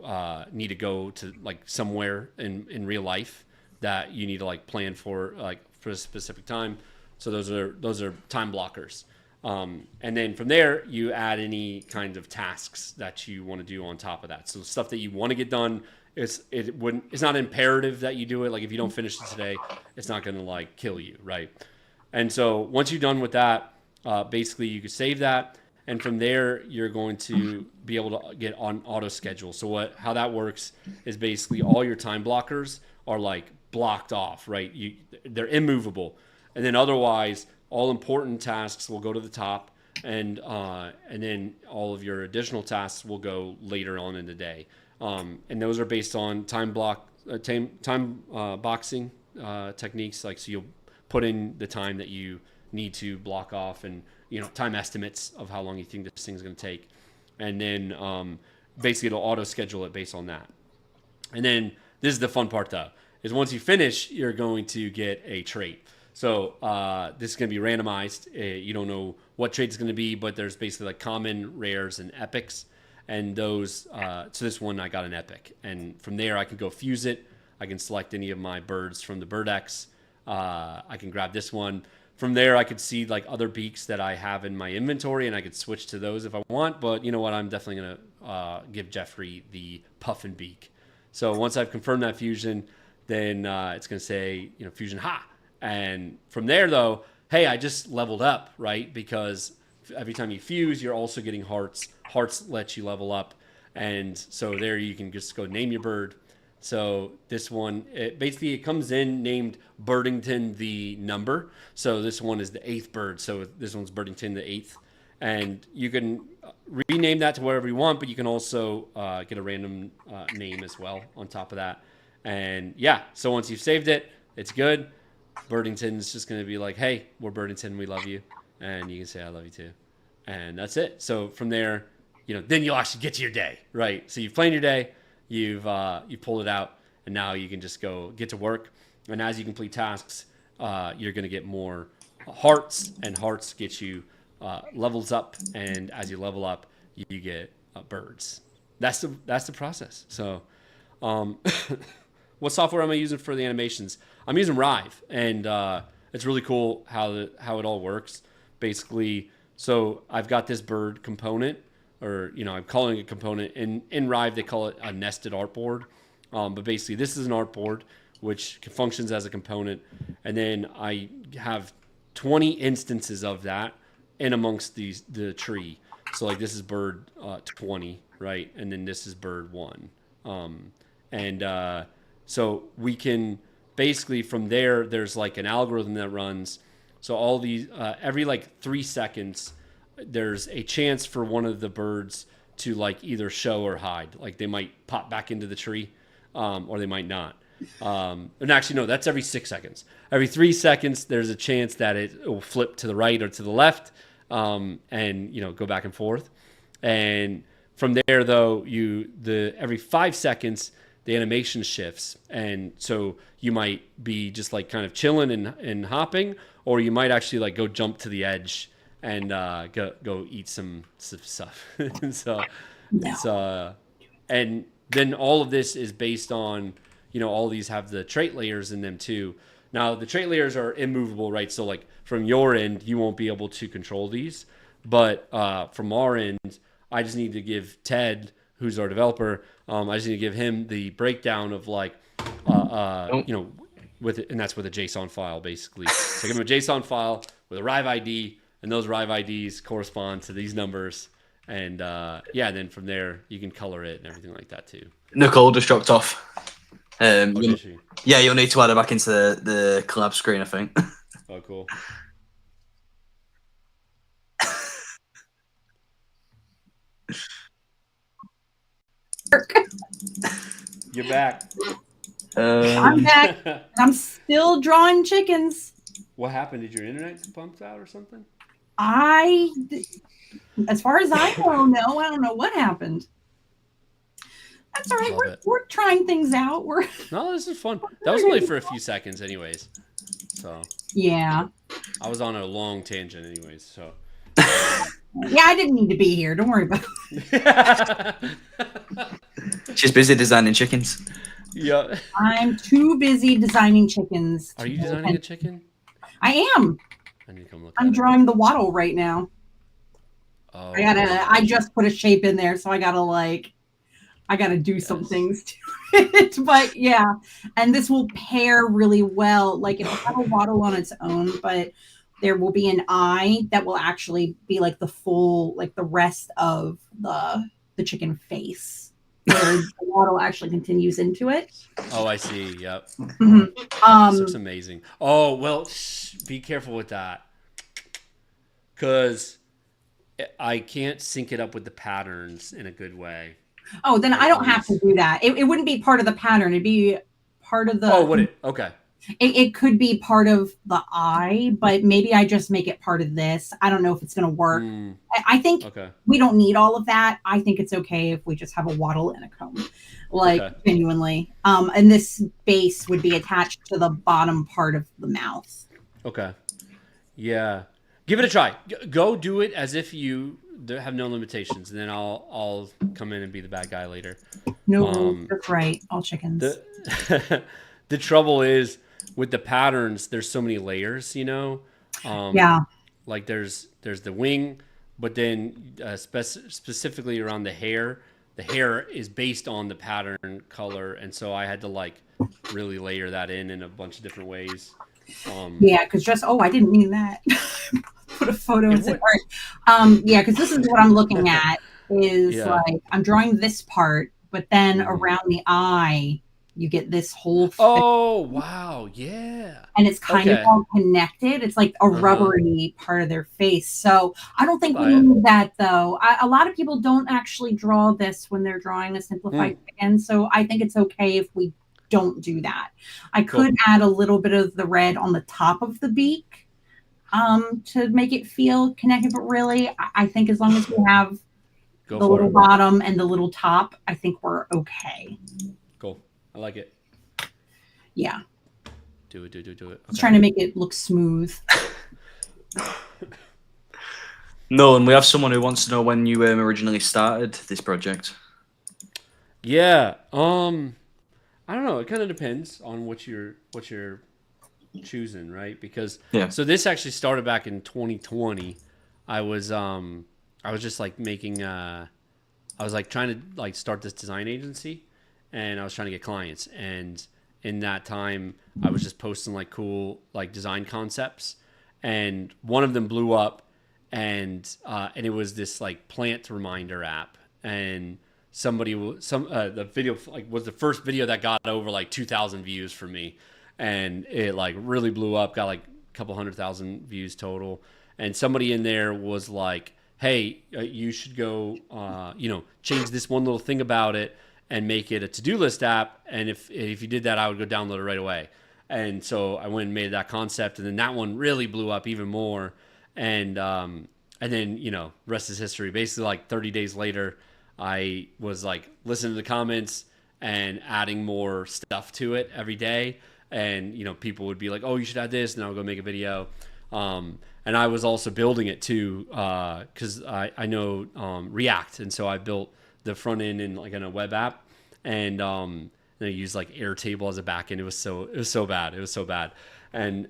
S1: need to go to like somewhere in real life that you need to like plan for like for a specific time? So those are time blockers. And then from there you add any kind of tasks that you want to do on top of that. So stuff that you want to get done. It's not imperative that you do it. Like if you don't finish it today, it's not going to like kill you, right? And so once you're done with that, basically you can save that. And from there, you're going to be able to get on auto schedule. So how that works is basically all your time blockers are like blocked off, right? They're immovable. And then otherwise, all important tasks will go to the top, and then all of your additional tasks will go later on in the day. And those are based on time boxing techniques. Like so, you'll put in the time that you need to block off and time estimates of how long you think this thing's going to take, and then basically it'll auto schedule it based on that. And then this is the fun part though, is once you finish, you're going to get a trait. So this is going to be randomized. You don't know what trait is going to be, but there's basically like common, rares, and epics. And those, so this one I got an epic, and from there I can go fuse it. I can select any of my birds from the Birdex. I can grab this one. From there, I could see like other beaks that I have in my inventory, and I could switch to those if I want. But you know what? I'm definitely going to give Jeffrey the puffin beak. So once I've confirmed that fusion, then it's going to say, fusion ha. And from there, though, hey, I just leveled up, right? Because every time you fuse, you're also getting hearts. Hearts let you level up. And so there you can just go name your bird. So this one, it comes in named Birdington the number. So this one is the 8th bird. So this one's Birdington the 8th. And you can rename that to whatever you want, but you can also get a random name as well on top of that. And yeah, so once you've saved it, it's good. Birdington's just going to be like, hey, we're Birdington, we love you. And you can say, I love you too. And that's it. So from there, then you'll actually get to your day, right? So you've planned your day. You've pulled it out, and now you can just go get to work. And as you complete tasks, you're going to get more hearts, and hearts get you levels up. And as you level up, you get birds. That's the process. So, what software am I using for the animations? I'm using Rive, and it's really cool how it all works. Basically, so I've got this bird component. Or, I'm calling it a component. In Rive, they call it a nested artboard. But basically, this is an artboard, which functions as a component. And then I have 20 instances of that in amongst the tree. So, like, this is bird 20, right? And then this is bird 1. So we can basically, from there, there's, like, an algorithm that runs. So all these, every, like, 3 seconds, there's a chance for one of the birds to like either show or hide. Like they might pop back into the tree, or they might not. And actually, no, that's every 6 seconds. Every 3 seconds, there's a chance that it will flip to the right or to the left, and go back and forth. And from there, though, every 5 seconds, the animation shifts, and so you might be just like kind of chilling and hopping, or you might actually like go jump to the edge and go eat some stuff. So it's and then all of this is based on all these have the trait layers in them too. Now the trait layers are immovable, right? So like from your end, you won't be able to control these, but from our end, I just need to give Ted, who's our developer, I just need to give him the breakdown of like, with it, and that's with a JSON file basically. So I give him a JSON file with a Rive ID, and those Rive IDs correspond to these numbers, and then from there you can color it and everything like that too.
S5: Nicole just dropped off.
S1: You'll
S5: need to add her back into the collab screen, I think.
S1: Oh, cool. You're back.
S3: I'm back. I'm still drawing chickens.
S1: What happened? Did your internet bump out or something?
S3: As far as I know, no. I don't know what happened. That's all right. We're trying things out.
S1: No, this is fun. That was only for a few seconds, anyways. So
S3: yeah,
S1: I was on a long tangent, anyways. So
S3: yeah, I didn't need to be here. Don't worry about it.
S5: She's busy designing chickens.
S1: Yeah.
S3: I'm too busy designing chickens.
S1: Are you designing a chicken?
S3: I am.
S1: I need to come look.
S3: I'm drawing the waddle right now.
S1: Oh.
S3: I just put a shape in there, so I gotta do some things to it. But yeah, and this will pair really well. Like it'll have a waddle on its own, but there will be an eye that will actually be like the full, like the rest of the chicken face. Where the waddle actually continues into it.
S1: Oh, I see. Yep.
S3: Mm-hmm.
S1: This looks amazing. Oh, well, be careful with that. Because I can't sync it up with the patterns in a good way.
S3: Oh, then I don't have to do that. It wouldn't be part of the pattern. It'd be part of the...
S1: Oh, would it? Okay.
S3: It could be part of the eye, but maybe I just make it part of this. I don't know if it's going to work. I think we don't need all of that. I think it's okay if we just have a waddle and a comb, genuinely. And this base would be attached to the bottom part of the mouth.
S1: Okay. Yeah. Give it a try. Go do it as if you have no limitations, and then I'll come in and be the bad guy later.
S3: No, that's right. All chickens.
S1: The trouble is with the patterns, there's so many layers,
S3: yeah.
S1: Like there's the wing, but then specifically around the hair is based on the pattern color, and so I had to really layer that in a bunch of different ways.
S3: Yeah, because I didn't mean that. Put a photo in art. Yeah, because this is what I'm looking at is I'm drawing this part, but then around the eye you get this whole thing.
S1: Oh, wow. Yeah.
S3: And it's kind of all connected. It's like a rubbery part of their face. So I don't think we need that, though. A lot of people don't actually draw this when they're drawing a simplified chicken. So I think it's okay if we don't do that. I could add a little bit of the red on the top of the beak to make it feel connected. But really, I think as long as we have the little bottom and the little top, I think we're okay.
S1: Cool. I like it.
S3: Yeah.
S1: Do it. Okay.
S3: I was trying to make it look smooth.
S5: No, and we have someone who wants to know when you originally started this project.
S1: Yeah. I don't know. It kind of depends on what you're choosing, right? Because so this actually started back in 2020. I was just making I was trying to start this design agency. And I was trying to get clients, and in that time, I was just posting cool design concepts, and one of them blew up, and it was this plant reminder app, and the video was the first video that got over 2,000 views for me, and it really blew up, got a couple 100,000 views total, and somebody in there was like, hey, you should go change this one little thing about it and make it a to-do list app. And if you did that, I would go download it right away. And so I went and made that concept, and then that one really blew up even more. And then, rest is history. Basically 30 days later, I was listening to the comments and adding more stuff to it every day. And, people would be like, oh, you should add this. And I would go make a video. And I was also building it too, because I know React. And so I built the front end in in a web app, and and I used like Airtable as a backend. It was so bad. It was so bad. And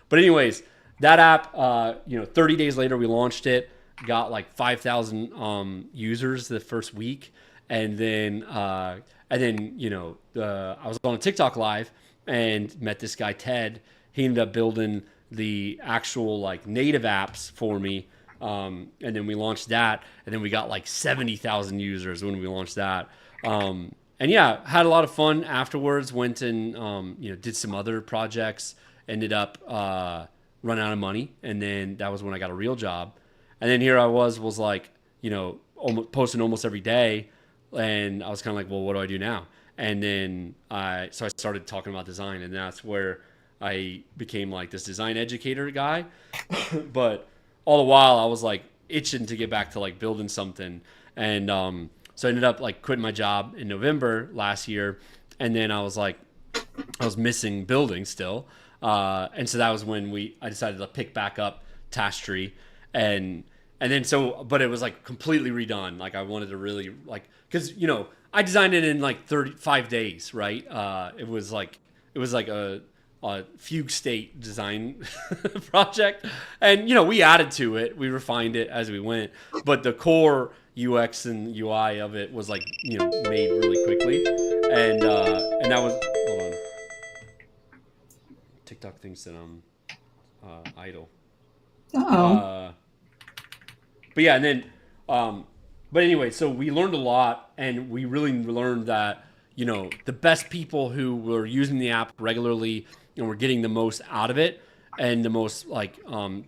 S1: but anyways, that app, 30 days later we launched it, got like 5,000 users the first week, and then I was on a TikTok live and met this guy Ted. He ended up building the actual like native apps for me. And then we launched that, and then we got like 70,000 users when we launched that. And yeah, had a lot of fun afterwards. Went and did some other projects. Ended up run out of money, and then that was when I got a real job. And then here I was like, posting almost every day, and I was kind of like, well, what do I do now? And then I started talking about design, and that's where I became like this design educator guy. But all the while I was like itching to get back to like building something. And so I ended up like quitting my job in November last year. And then I was missing building still. And so that was when I decided to pick back up TaskTree. And then but it was like completely redone. Like I wanted to really like, cause I designed it in like 35 days, right? It was like a fugue state design project, and we added to it, we refined it as we went, but the core UX and UI of it was like made really quickly, and that was, hold on, TikTok thinks that I'm idle. But yeah, and then but anyway, so we learned a lot, and we really learned that the best people who were using the app regularly and were getting the most out of it and the most like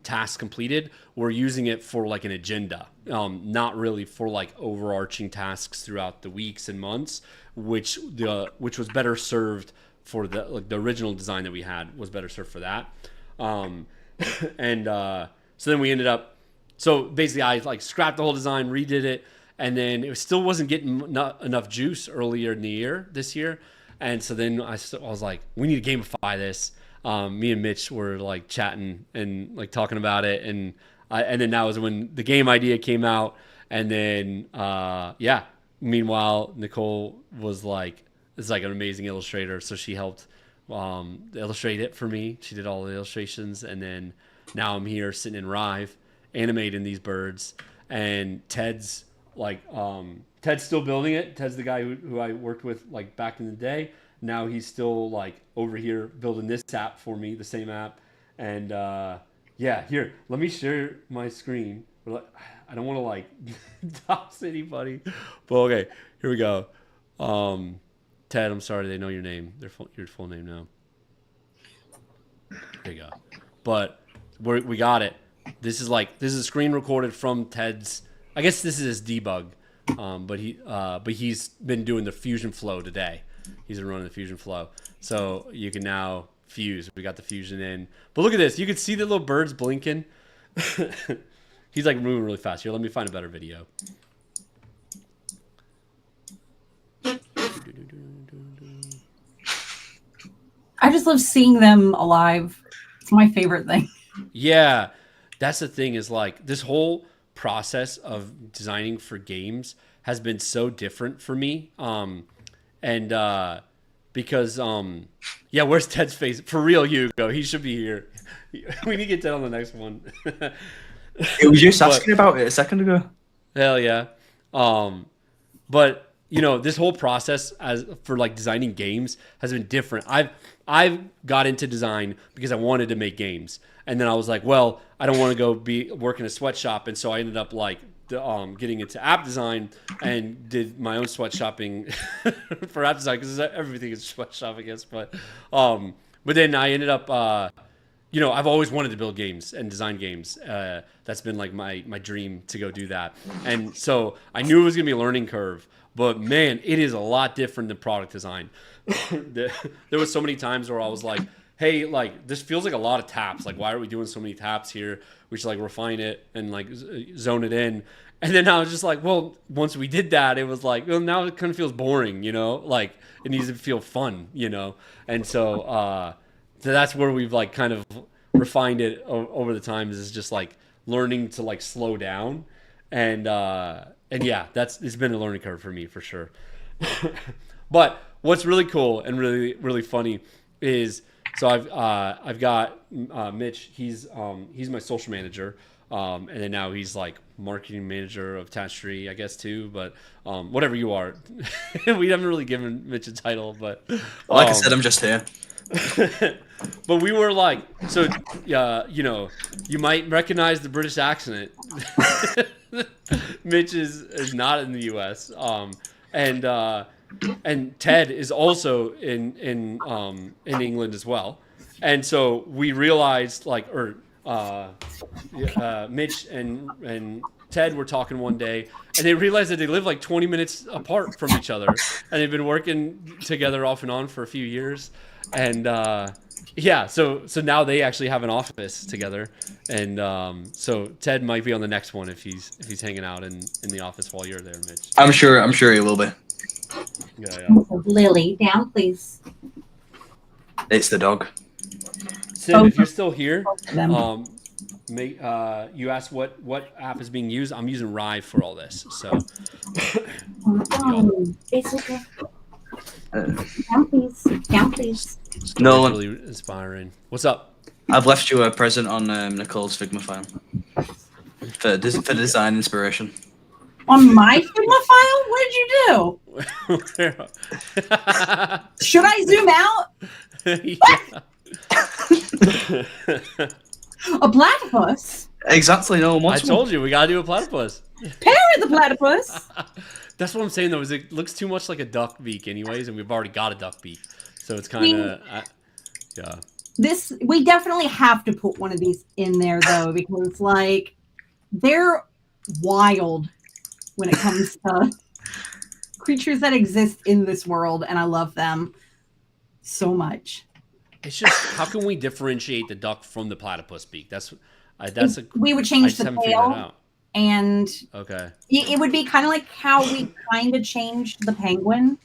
S1: tasks completed were using it for like an agenda, not really for like overarching tasks throughout the weeks and months, which was better served for the original design that we had was better served for that. And so then we ended up, so basically I like scrapped the whole design, redid it, and then it still wasn't getting enough juice earlier in the year, this year. And so then I was like, we need to gamify this. Me and Mitch were like chatting and like talking about it. And then that was when the game idea came out. And then, meanwhile, Nicole is like an amazing illustrator. So she helped illustrate it for me. She did all the illustrations. And then now I'm here sitting in Rive animating these birds. And Ted's still building it. Ted's the guy who I worked with like back in the day. Now he's still like over here building this app for me, the same app. And here, let me share my screen. I don't want to like dox anybody, but okay, here we go. Ted, I'm sorry, they know your name. Your full name now. There you go. But we got it. This is a screen recorded from Ted's. I guess this is his debug, but he's been doing the Fusion Flow today. He's been running the Fusion Flow, so you can now fuse. We got the fusion in, but look at this. You can see the little birds blinking. He's like moving really fast. Here, let me find a better video.
S3: I just love seeing them alive. It's my favorite thing.
S1: Yeah, that's the thing, is like this whole process of designing for games has been so different for me. Because where's Ted's face? For real, Hugo, he should be here. We need to get Ted on the next one.
S5: It was just asking about it a second ago.
S1: Hell yeah. But this whole process for like designing games has been different. I've got into design because I wanted to make games. And then I was like, well, I don't want to go work in a sweatshop. And so I ended up like getting into app design and did my own sweatshopping for app design, because everything is sweatshop, I guess. But then I ended up, I've always wanted to build games and design games. That's been like my dream to go do that. And so I knew it was going to be a learning curve, but man, it is a lot different than product design. There was so many times where I was like, hey, like this feels like a lot of taps. Like, why are we doing so many taps here? We should like refine it and like zone it in. And then I was just like, well, once we did that, it was like, well, now it kind of feels boring, like it needs to feel fun, And so that's where we've like kind of refined it over the times, is just like learning to like slow down. And yeah, it's been a learning curve for me for sure. But what's really cool and really really funny is so I've got Mitch. He's my social manager, and then now he's like marketing manager of TaskTree, I guess too. But whatever you are, we haven't really given Mitch a title. But
S5: like I said, I'm just here.
S1: But we were like, so you know, you might recognize the British accent. Mitch is not in the U.S. And Ted is also in England as well. And so we realized, like, Mitch and Ted were talking one day, and they realized that they live like 20 minutes apart from each other, and they've been working together off and on for a few years. And yeah, so now they actually have an office together, and so Ted might be on the next one if he's hanging out in the office while you're there, Mitch.
S5: I'm sure he will be.
S1: Yeah.
S3: Lily, down, please.
S5: It's the dog.
S1: Sid, if you're still here, you asked what app is being used. I'm using Rive for all this, so.
S3: It's okay. Down, please.
S5: No,
S1: it's really inspiring. What's up?
S5: I've left you a present on Nicole's Figma file for design inspiration.
S3: On my Figma file? What did you do? Should I zoom out? A platypus?
S5: Exactly. No one wants
S1: I told you we gotta do a platypus.
S3: Parrot the platypus.
S1: That's what I'm saying though. Is it looks too much like a duck beak, anyways, and we've already got a duck beak, so it's kind of yeah.
S3: We definitely have to put one of these in there though, because like they're wild when it comes to creatures that exist in this world, and I love them so much.
S1: It's just how can we differentiate the duck from the platypus beak?
S3: We would change the tail, and
S1: okay,
S3: it would be kind of like how we kind of changed the penguin.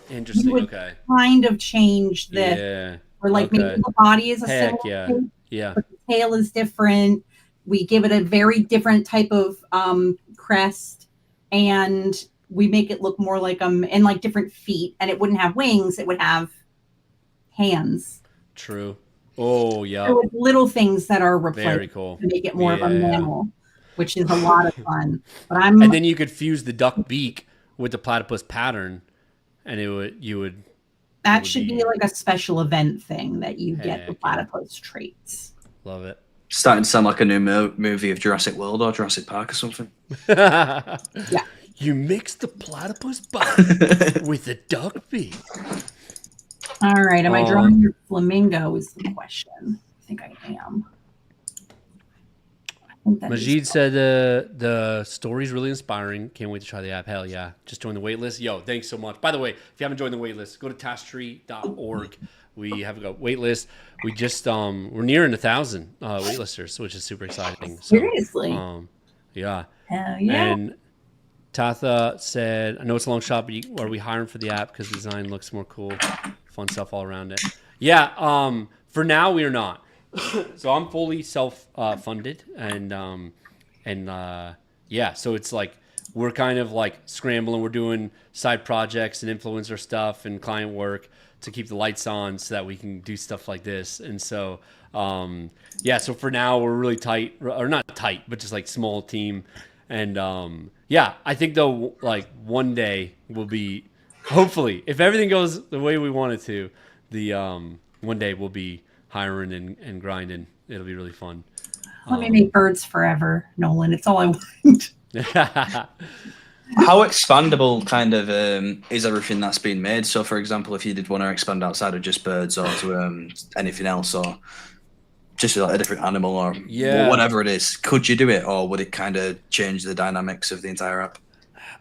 S1: Interesting. Okay,
S3: kind of change this.
S1: Yeah.
S3: Or like maybe the body is a similar shape,
S1: yeah,
S3: but the tail is different. We give it a very different type of crest, and we make it look more like and like different feet, and it wouldn't have wings, it would have hands.
S1: True. Oh yeah.
S3: So little things that are replaced
S1: very cool
S3: to make it more of a mammal, which is a lot of fun. But and
S1: then you could fuse the duck beak with the platypus pattern, and
S3: that should be like a special event thing that you get the platypus traits.
S1: Love it.
S5: Starting to sound like a new movie of Jurassic World or Jurassic Park or something.
S3: Yeah.
S1: You mix the platypus bite with the duck beak.
S3: All right. Am I drawing your flamingo is the question. I think I am.
S1: Majid said the story's really inspiring. Can't wait to try the app. Hell yeah. Just join the waitlist. Yo, thanks so much. By the way, if you haven't joined the waitlist, go to TaskTree.org. We have a waitlist. We just we're nearing 1,000 waitlisters, which is super exciting. So,
S3: seriously?
S1: Yeah.
S3: Hell yeah.
S1: And Tatha said, I know it's a long shot, but are we hiring for the app because the design looks more cool? Fun stuff all around it. Yeah. For now, we are not. So I'm fully self-funded, and yeah, so it's like we're kind of like scrambling. We're doing side projects and influencer stuff and client work to keep the lights on so that we can do stuff like this. And so yeah, so for now we're really tight, or not tight, but just like small team. And yeah, I think though, like one day we'll be, hopefully, if everything goes the way we want it to, the one day we'll be hiring and grinding. It'll be really fun.
S3: Let me make birds forever, Nolan. It's all I want.
S5: How expandable kind of is everything that's been made? So, for example, if you did want to expand outside of just birds or to anything else, or just like a different animal or whatever it is, could you do it, or would it kind of change the dynamics of the entire app?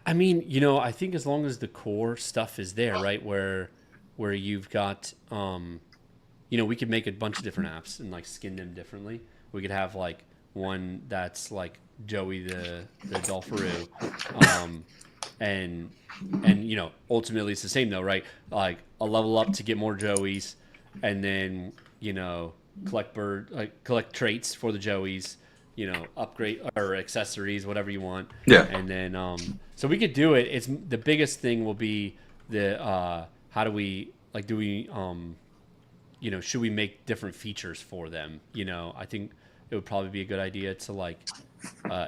S1: I mean, I think as long as the core stuff is there, right, where you've got we could make a bunch of different apps and like skin them differently. We could have like one that's like Joey the Dolpharoo, and ultimately it's the same though, right? Like a level up to get more Joeys, and then collect traits for the Joeys, upgrade or accessories, whatever you want.
S5: Yeah.
S1: And then so we could do it. It's the biggest thing will be how do we like do we should we make different features for them? I think it would probably be a good idea to like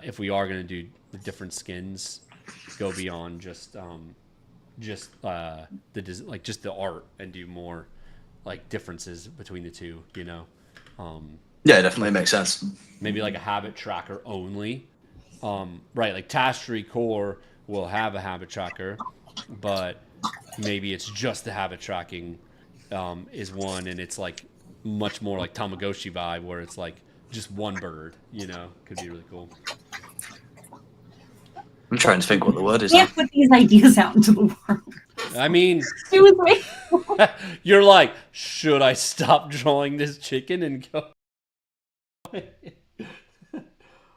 S1: if we are going to do the different skins, go beyond just the art and do more like differences between the two.
S5: Yeah, it definitely makes sense.
S1: Maybe like a habit tracker only. Right, like TaskTree Core will have a habit tracker, but maybe it's just the habit tracking is one, and it's like much more like Tamagotchi vibe, where it's like just one bird. Could be really cool.
S5: I'm trying to think what the word is.
S3: Can't put these ideas out into the world.
S1: I mean, you're like, should I stop drawing this chicken and go?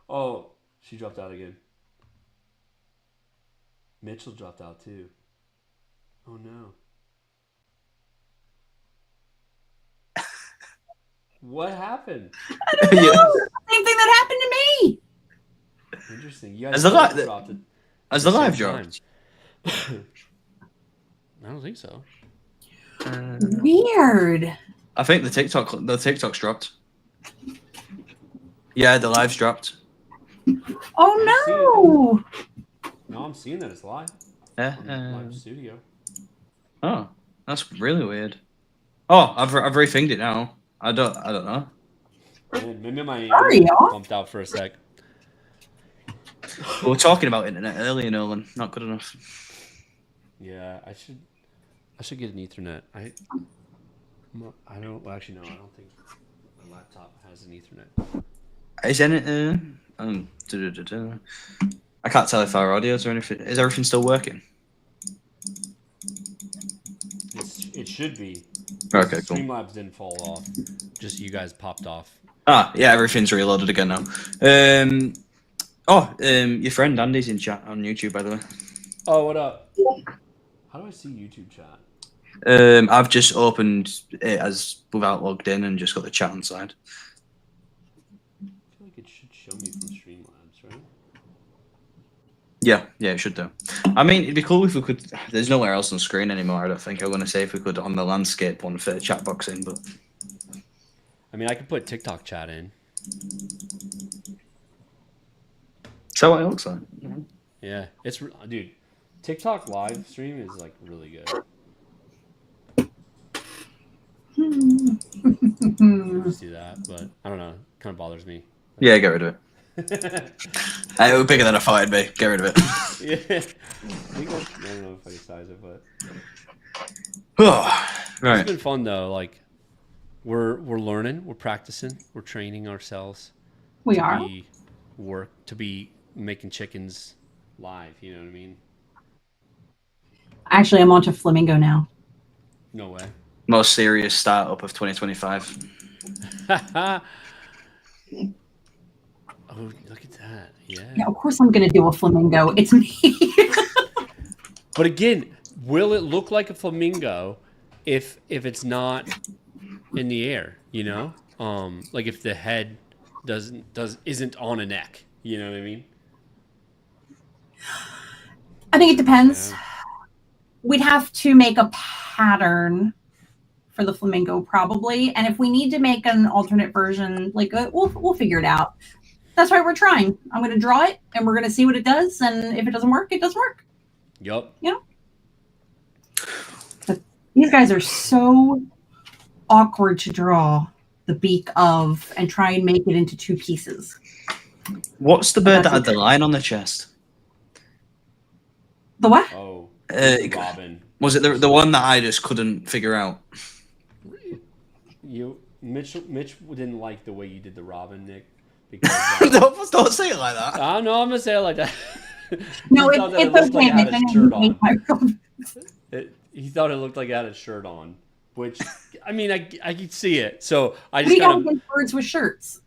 S1: Oh, she dropped out again. Mitchell dropped out too. Oh no. What happened?
S3: I don't know. Same thing that happened to me.
S1: Interesting.
S5: Has the live dropped?
S1: I don't think so.
S3: Weird.
S5: I think the TikTok's dropped. Yeah, the live's dropped.
S3: Oh no!
S1: No, I'm seeing that it's live.
S5: Yeah.
S1: Live studio.
S5: Oh, that's really weird. Oh, I've rethinged it now. I don't know.
S1: Man, maybe my
S3: Sorry, y'all.
S1: bumped out for a sec.
S5: We were talking about internet earlier, Nolan. Not good enough.
S1: Yeah, I should get an Ethernet. I don't actually no. I don't think my laptop has an Ethernet.
S5: Is any I can't tell if our audios or anything. Is everything still working?
S1: It should be.
S5: Okay, cool.
S1: Streamlabs didn't fall off. Just you guys popped off.
S5: Ah, yeah, everything's reloaded again now. Your friend Andy's in chat on YouTube, by the way.
S1: Oh, what up? How do I see YouTube chat?
S5: I've just opened it as without logged in and just got the chat on side.
S1: I feel like it should show me from Streamlabs, right?
S5: Yeah, it should do. I mean, it'd be cool if we could. There's nowhere else on screen anymore. I don't think. I'm gonna say if we could on the landscape one for chat box in, but
S1: I mean, I could put TikTok chat in.
S5: So what it looks like.
S1: Yeah, dude. TikTok live stream is like really good. Just do that, but I don't know. It kind of bothers me.
S5: Yeah, get rid of it. It would be bigger than I thought it'd be. Get rid of it.
S1: Yeah. I don't know if I can size it, but
S5: right.
S1: It's been fun though. Like we're learning, we're practicing, we're training ourselves.
S3: We are
S1: to be making chickens live. You know what I mean?
S3: Actually, I'm on to Flamingo now.
S1: No way.
S5: Most serious startup of 2025.
S1: Oh, look at that. Yeah.
S3: Yeah, of course I'm going to do a Flamingo. It's me.
S1: But again, will it look like a flamingo if it's not in the air, Like if the head isn't on a neck, you know what I mean?
S3: I think it depends.
S1: Yeah.
S3: We'd have to make a pattern for the flamingo probably, and if we need to make an alternate version, like we'll figure it out. That's why we're trying. I'm going to draw it, and we're going to see what it does, and if it doesn't work, it doesn't work.
S1: Yep.
S3: But these guys are so awkward to draw the beak of and try and make it into two pieces.
S5: What's the bird that had the line on the chest?
S3: The what?
S1: Oh,
S5: Robin. Was it the one that I just couldn't figure out?
S1: Mitch didn't like the way you did the Robin, Nick. Because,
S5: don't say it like that.
S1: I don't know. I'm gonna say it like that.
S3: No, it's okay.
S1: He thought it looked like it had a shirt on, which I mean, I could see it. So I
S3: just
S1: kind
S3: of birds with shirts.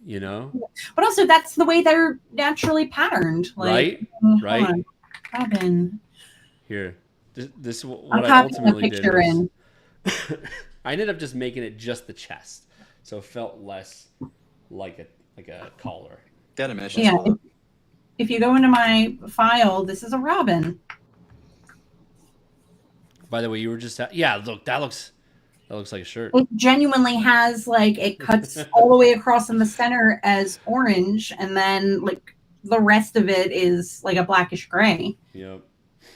S1: But
S3: also that's the way they're naturally patterned.
S1: Like, right.
S3: Robin.
S1: Here, this what I ultimately did was, I ended up just making it just the chest, so it felt less like a collar.
S3: Yeah. If you go into my file, this is a robin.
S1: By the way, you were just yeah. Look, that looks like a shirt.
S3: It genuinely has like it cuts all the way across in the center as orange, and then like the rest of it is like a blackish gray.
S1: Yep.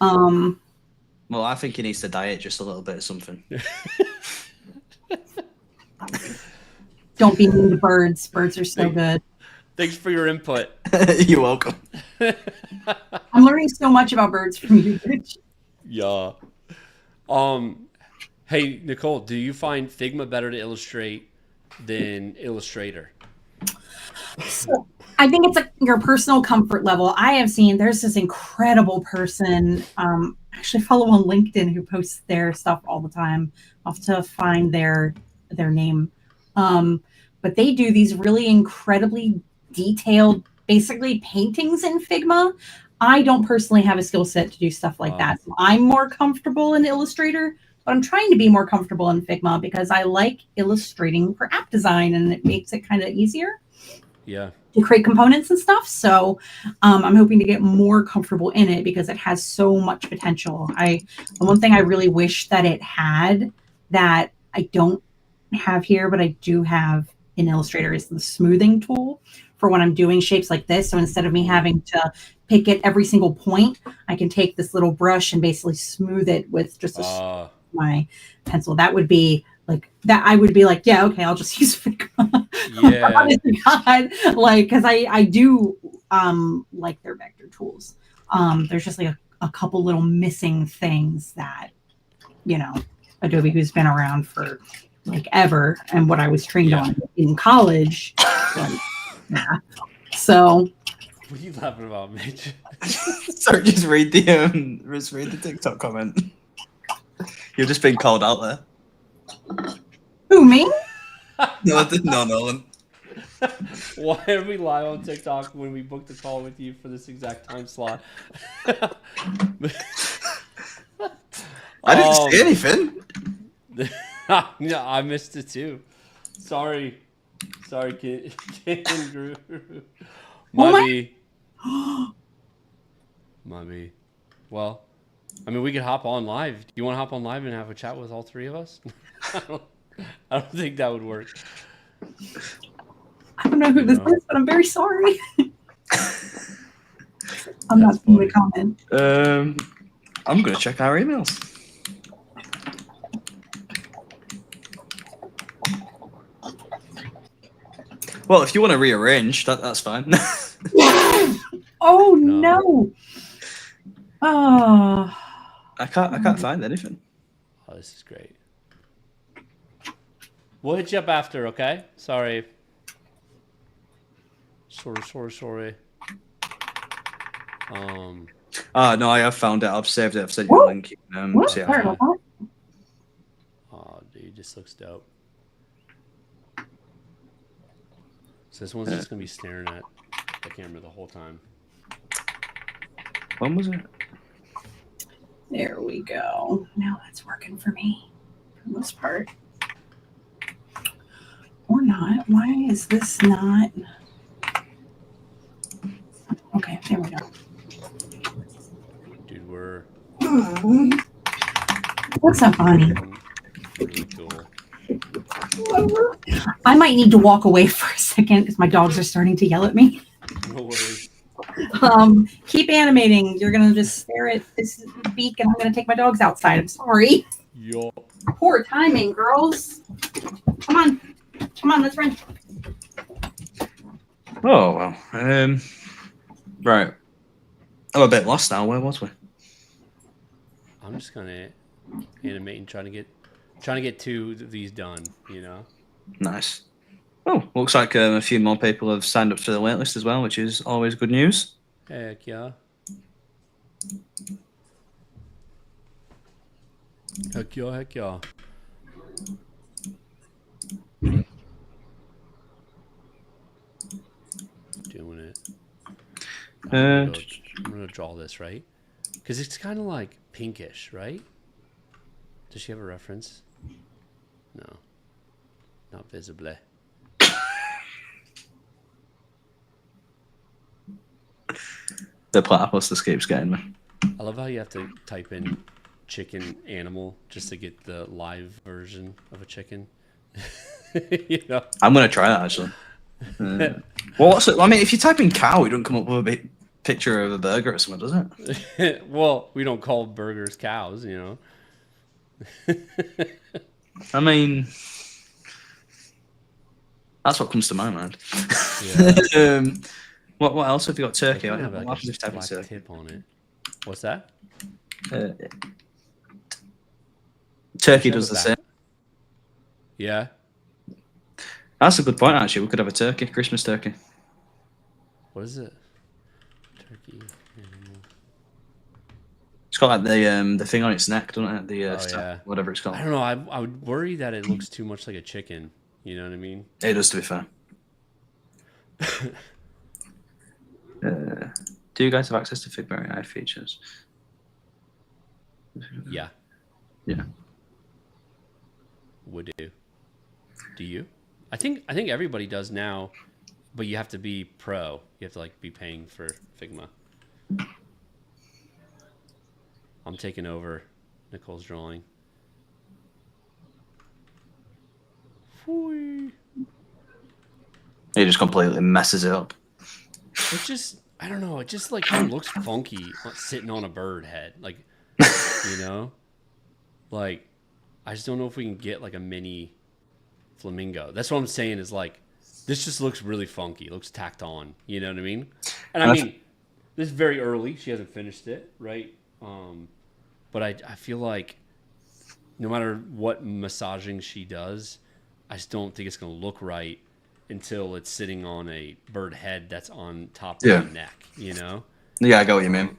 S5: Well, I think he needs to dye it just a little bit or something.
S3: Don't be mean to birds. Birds are so good.
S1: Thanks for your input.
S5: You're welcome.
S3: I'm learning so much about birds from you, Rich.
S1: Yeah. Hey, Nicole, do you find Figma better to illustrate than Illustrator?
S3: So, I think it's like your personal comfort level. I have seen there's this incredible person, actually follow on LinkedIn, who posts their stuff all the time. I'll have to find their name. But they do these really incredibly detailed, basically paintings in Figma. I don't personally have a skill set to do stuff like that. So I'm more comfortable in Illustrator, but I'm trying to be more comfortable in Figma because I like illustrating for app design and it makes it kind of easier.
S1: Yeah.
S3: To create components and stuff. So I'm hoping to get more comfortable in it because it has so much potential. The one thing I really wish that it had that I don't have here, but I do have in Illustrator is the smoothing tool for when I'm doing shapes like this. So instead of me having to pick at every single point, I can take this little brush and basically smooth it with just my pencil. That would be like that. I would be like, yeah, okay, I'll just use Figma.
S1: Yeah.
S3: God, like, because I do like their vector tools. There's just like a couple little missing things that, Adobe, who's been around for like ever, and what I was trained on in college. So
S1: what are you laughing about, Mitch?
S5: Sorry, just read the TikTok comment. You've just been called out there.
S3: Who, me?
S5: No, Nolan.
S1: Why are we live on TikTok when we booked a call with you for this exact time slot?
S5: I didn't say anything.
S1: Yeah, I missed it too. Sorry, Ken Drew. Might be. Well, I mean, we could hop on live. Do you want to hop on live and have a chat with all three of us? I don't think that would work.
S3: I don't know who this is, but I'm very sorry. I'm not going to comment.
S5: I'm going to check our emails. Well, if you want to rearrange, that's fine.
S3: Oh no! Oh,
S5: I can't find anything.
S1: Oh, this is great. We'll hit you up after, okay? Sorry. Sorry.
S5: No, I have found it. I've saved it. I've sent you a link.
S1: Oh, dude, this looks dope. So this one's just gonna be staring at the camera the whole time.
S5: When was it?
S3: There we go. Now that's working for me, for the most part. Or not. Why is this not? Okay, there we go.
S1: Dude, we're...
S3: What's up, Bonnie?
S1: Really cool.
S3: I might need to walk away for a second because my dogs are starting to yell at me.
S1: No worries.
S3: Keep animating. You're going to just stare at this beak and I'm going to take my dogs outside. I'm sorry.
S1: Yo.
S3: Poor timing, girls. Come on, let's run.
S5: Oh, well. Right. I'm a bit lost now. Where was we?
S1: I'm just gonna animate and trying to get two of these done,
S5: Nice. Oh, looks like a few more people have signed up to the waitlist as well, which is always good news.
S1: Heck yeah. Heck yeah. Doing it. I'm gonna draw this, right? Because it's kind of like pinkish, right? Does she have a reference? No. Not visibly.
S5: The platypus escapes getting me.
S1: I love how you have to type in chicken animal just to get the live version of a chicken. You know,
S5: I'm gonna try that actually. Well, I mean, if you type in cow, it doesn't come up with a big picture of a burger or something, does
S1: it? Well, we don't call burgers cows, you know.
S5: I mean, that's what comes to my mind.
S1: Yeah.
S5: What else have you got? Turkey.
S1: Have
S5: What
S1: like
S5: happens if you type in
S1: black
S5: turkey?
S1: tip on it. What's that?
S5: Turkey does the same.
S1: Yeah.
S5: That's a good point, actually. We could have a turkey, Christmas turkey.
S1: What is it? Turkey animal.
S5: It's got like the thing on its neck, doesn't it? The
S1: yeah.
S5: whatever it's called.
S1: I don't know. I would worry that it looks too much like a chicken. You know what I mean?
S5: It does, to be fair. Do you guys have access to Figma AI features?
S1: Yeah.
S5: Yeah.
S1: Would do. Do you? I think everybody does now, but you have to be pro. You have to like be paying for Figma. I'm taking over Nicole's drawing. Fui.
S5: It just completely messes it up.
S1: It just, I don't know. It just like kind of looks funky sitting on a bird head, like, you know, like I just don't know if we can get like a mini flamingo. That's what I'm saying is like, this just looks really funky. It looks tacked on. You know what I mean? And I mean, this is very early. She hasn't finished it, right? But I feel like no matter what massaging she does, I just don't think it's going to look right until it's sitting on a bird head that's on top of the neck, you know?
S5: Yeah, I get what you mean.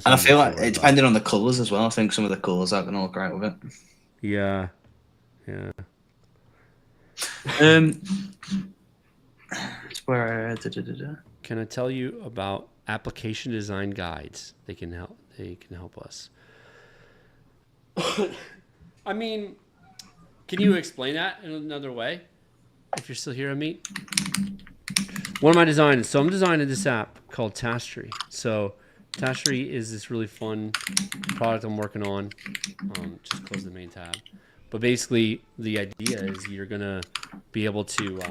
S5: And I feel like it depending on the colours as well. I think some of the colours aren't going to look right with it.
S1: Yeah. Yeah.
S5: It's where
S1: Can I tell you about application design guides? They can help us. I mean, can you explain that in another way? If you're still here, Amit. What am I designing? So I'm designing this app called TaskTree. So TaskTree is this really fun product I'm working on. Just close the main tab. But basically, the idea is you're gonna be able to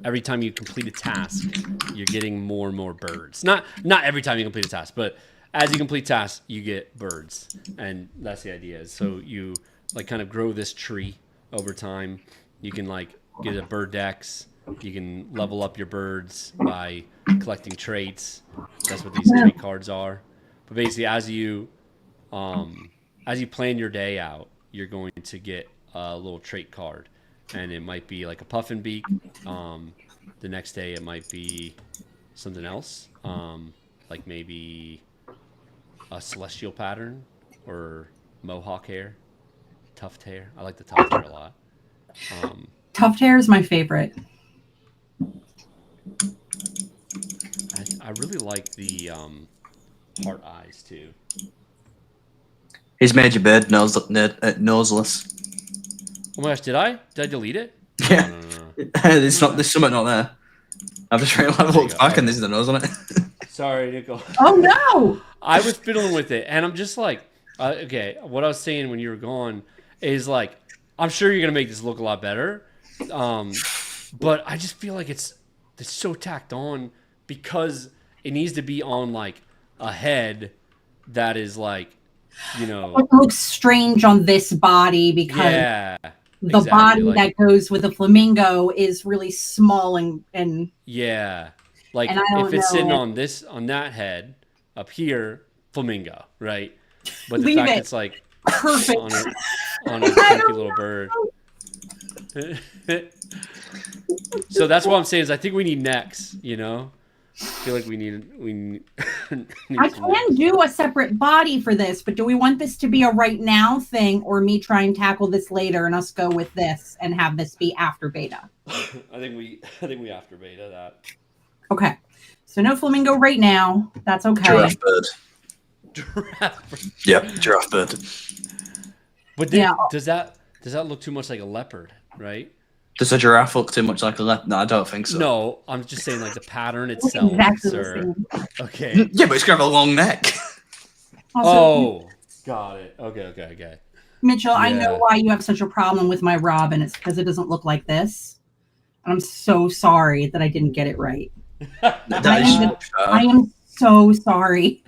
S1: every time you complete a task, you're getting more and more birds. Not every time you complete a task, but as you complete tasks, you get birds, and that's the idea. So you like kind of grow this tree over time. You can like get a bird dex. You can level up your birds by collecting traits. That's what these trait cards are. But basically, as you plan your day out, you're going to get a little trait card, and it might be like a puffin beak. The next day, it might be something else, like maybe a celestial pattern or mohawk hair, tuft hair. I like the tuft hair a lot.
S3: Tuft hair is my favorite.
S1: I really like the heart eyes too.
S5: He's made your bird noseless.
S1: Oh my gosh, did I delete it?
S5: Yeah.
S1: No.
S5: There's something not there. I've just looked back and this is the nose on it.
S1: Sorry, Nicole.
S3: Oh no!
S1: I was fiddling with it, and I'm just like, okay. What I was saying when you were gone is like, I'm sure you're gonna make this look a lot better, but I just feel like it's so tacked on because it needs to be on like a head that is like, you know,
S3: it looks strange on this body because the body like, that goes with a flamingo is really small and
S1: yeah, like if it's sitting on that head up here, flamingo, right? But the fact it's like
S3: perfect
S1: on a funky little bird. So that's what I'm saying is I think we need necks, you know. I feel like we need
S3: I can do a separate body for this, but do we want this to be a right now thing or me try and tackle this later and us go with this and have this be after beta?
S1: I think we after beta that.
S3: Okay. So no flamingo right now. That's okay.
S5: Giraffe bird. Yep, giraffe bird.
S1: But then, does that look too much like a leopard, right?
S5: Does a giraffe look too much like a leopard? No, I don't think so.
S1: No, I'm just saying like the pattern itself,
S3: exactly
S1: sir. Okay.
S5: Yeah, but it's gonna have a long neck.
S3: Also,
S1: got it. Okay.
S3: Mitchell, I
S1: Yeah.
S3: know why you have such a problem with my Robin. It's because it doesn't look like this. And I'm so sorry that I didn't get it right. I am so sorry.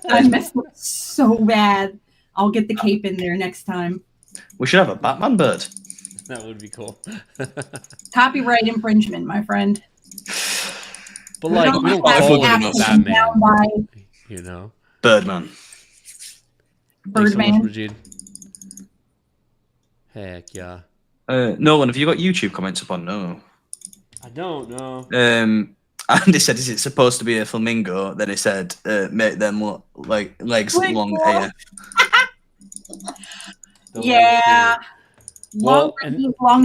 S3: I messed up so bad. I'll get the cape in there next time.
S5: We should have a Batman bird.
S1: That would be cool.
S3: Copyright infringement, my friend.
S1: But like, we don't call him Batman. You know?
S5: Birdman.
S3: Birdman.
S1: Thanks so much, Majid. Heck yeah.
S5: Nolan, have you got YouTube comments up on? No.
S1: I don't know.
S5: And they said, is it supposed to be a flamingo? Then he said, make them look like legs long AF.
S3: Yeah. Long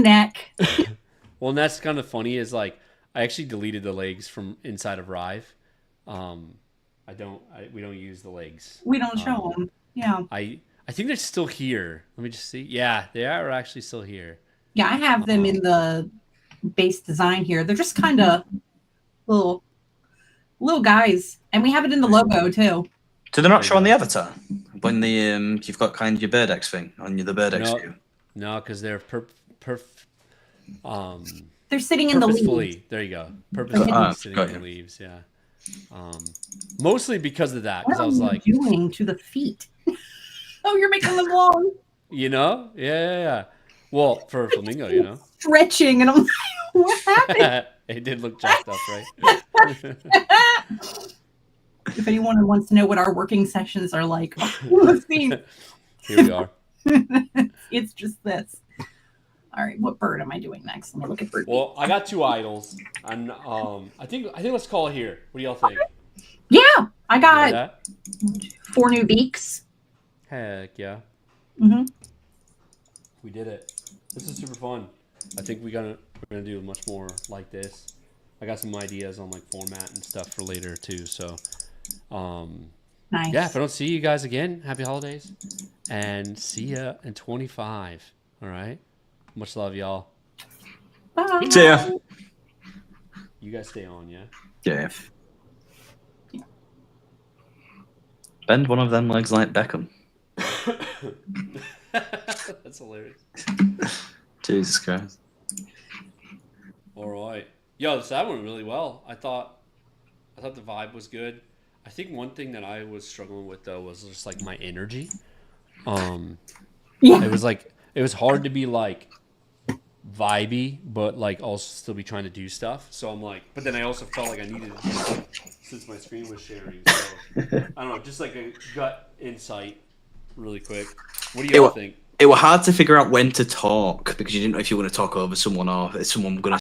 S3: neck.
S1: Well, and that's kind of funny is like, I actually deleted the legs from inside of Rive. We don't use the legs.
S3: We don't show them. Yeah.
S1: I think they're still here. Let me just see. Yeah, they are actually still here.
S3: Yeah, I have them in the base design here. They're just kind of little guys, and we have it in the logo too.
S5: Do they not show on the avatar when the you've got kind of your bird X thing on the bird X view?
S1: No, because they're
S3: they're sitting in the leaves.
S1: There you go. Purposefully sitting in the leaves. Yeah. Mostly because of that. Because I was like,
S3: doing to the feet. Oh, you're making them long.
S1: You know? Yeah. Well, for a flamingo, you know.
S3: Stretching, and I'm like, what happened?
S1: It did look jacked up, right?
S3: If anyone wants to know what our working sessions are like, let's see.
S1: Here we are.
S3: It's just this. All right, what bird am I doing next? Let me look at bird.
S1: Well, I got 2 idols, and I think let's call it here. What do y'all think?
S3: Yeah, I got 4 new beaks.
S1: Heck yeah.
S3: Mm-hmm.
S1: We did it. This is super fun. I think we're gonna do much more like this. I got some ideas on like format and stuff for later too. So,
S3: nice.
S1: Yeah. If I don't see you guys again, happy holidays, and see ya in 25. All right. Much love, y'all.
S3: Bye.
S5: See ya.
S1: You guys stay on, yeah.
S5: Yeah. Bend one of them legs like Beckham.
S1: That's hilarious.
S5: Jesus Christ.
S1: All right. Yo, that went really well. I thought the vibe was good. I think one thing that I was struggling with though was just like my energy.
S3: Yeah.
S1: It was hard to be like vibey, but like also still be trying to do stuff. So I'm like, but then I also felt like I needed to do it since my screen was sharing. So I don't know, just like a gut insight really quick. What do you all think?
S5: It was hard to figure out when to talk because you didn't know if you want to talk over someone or if someone going to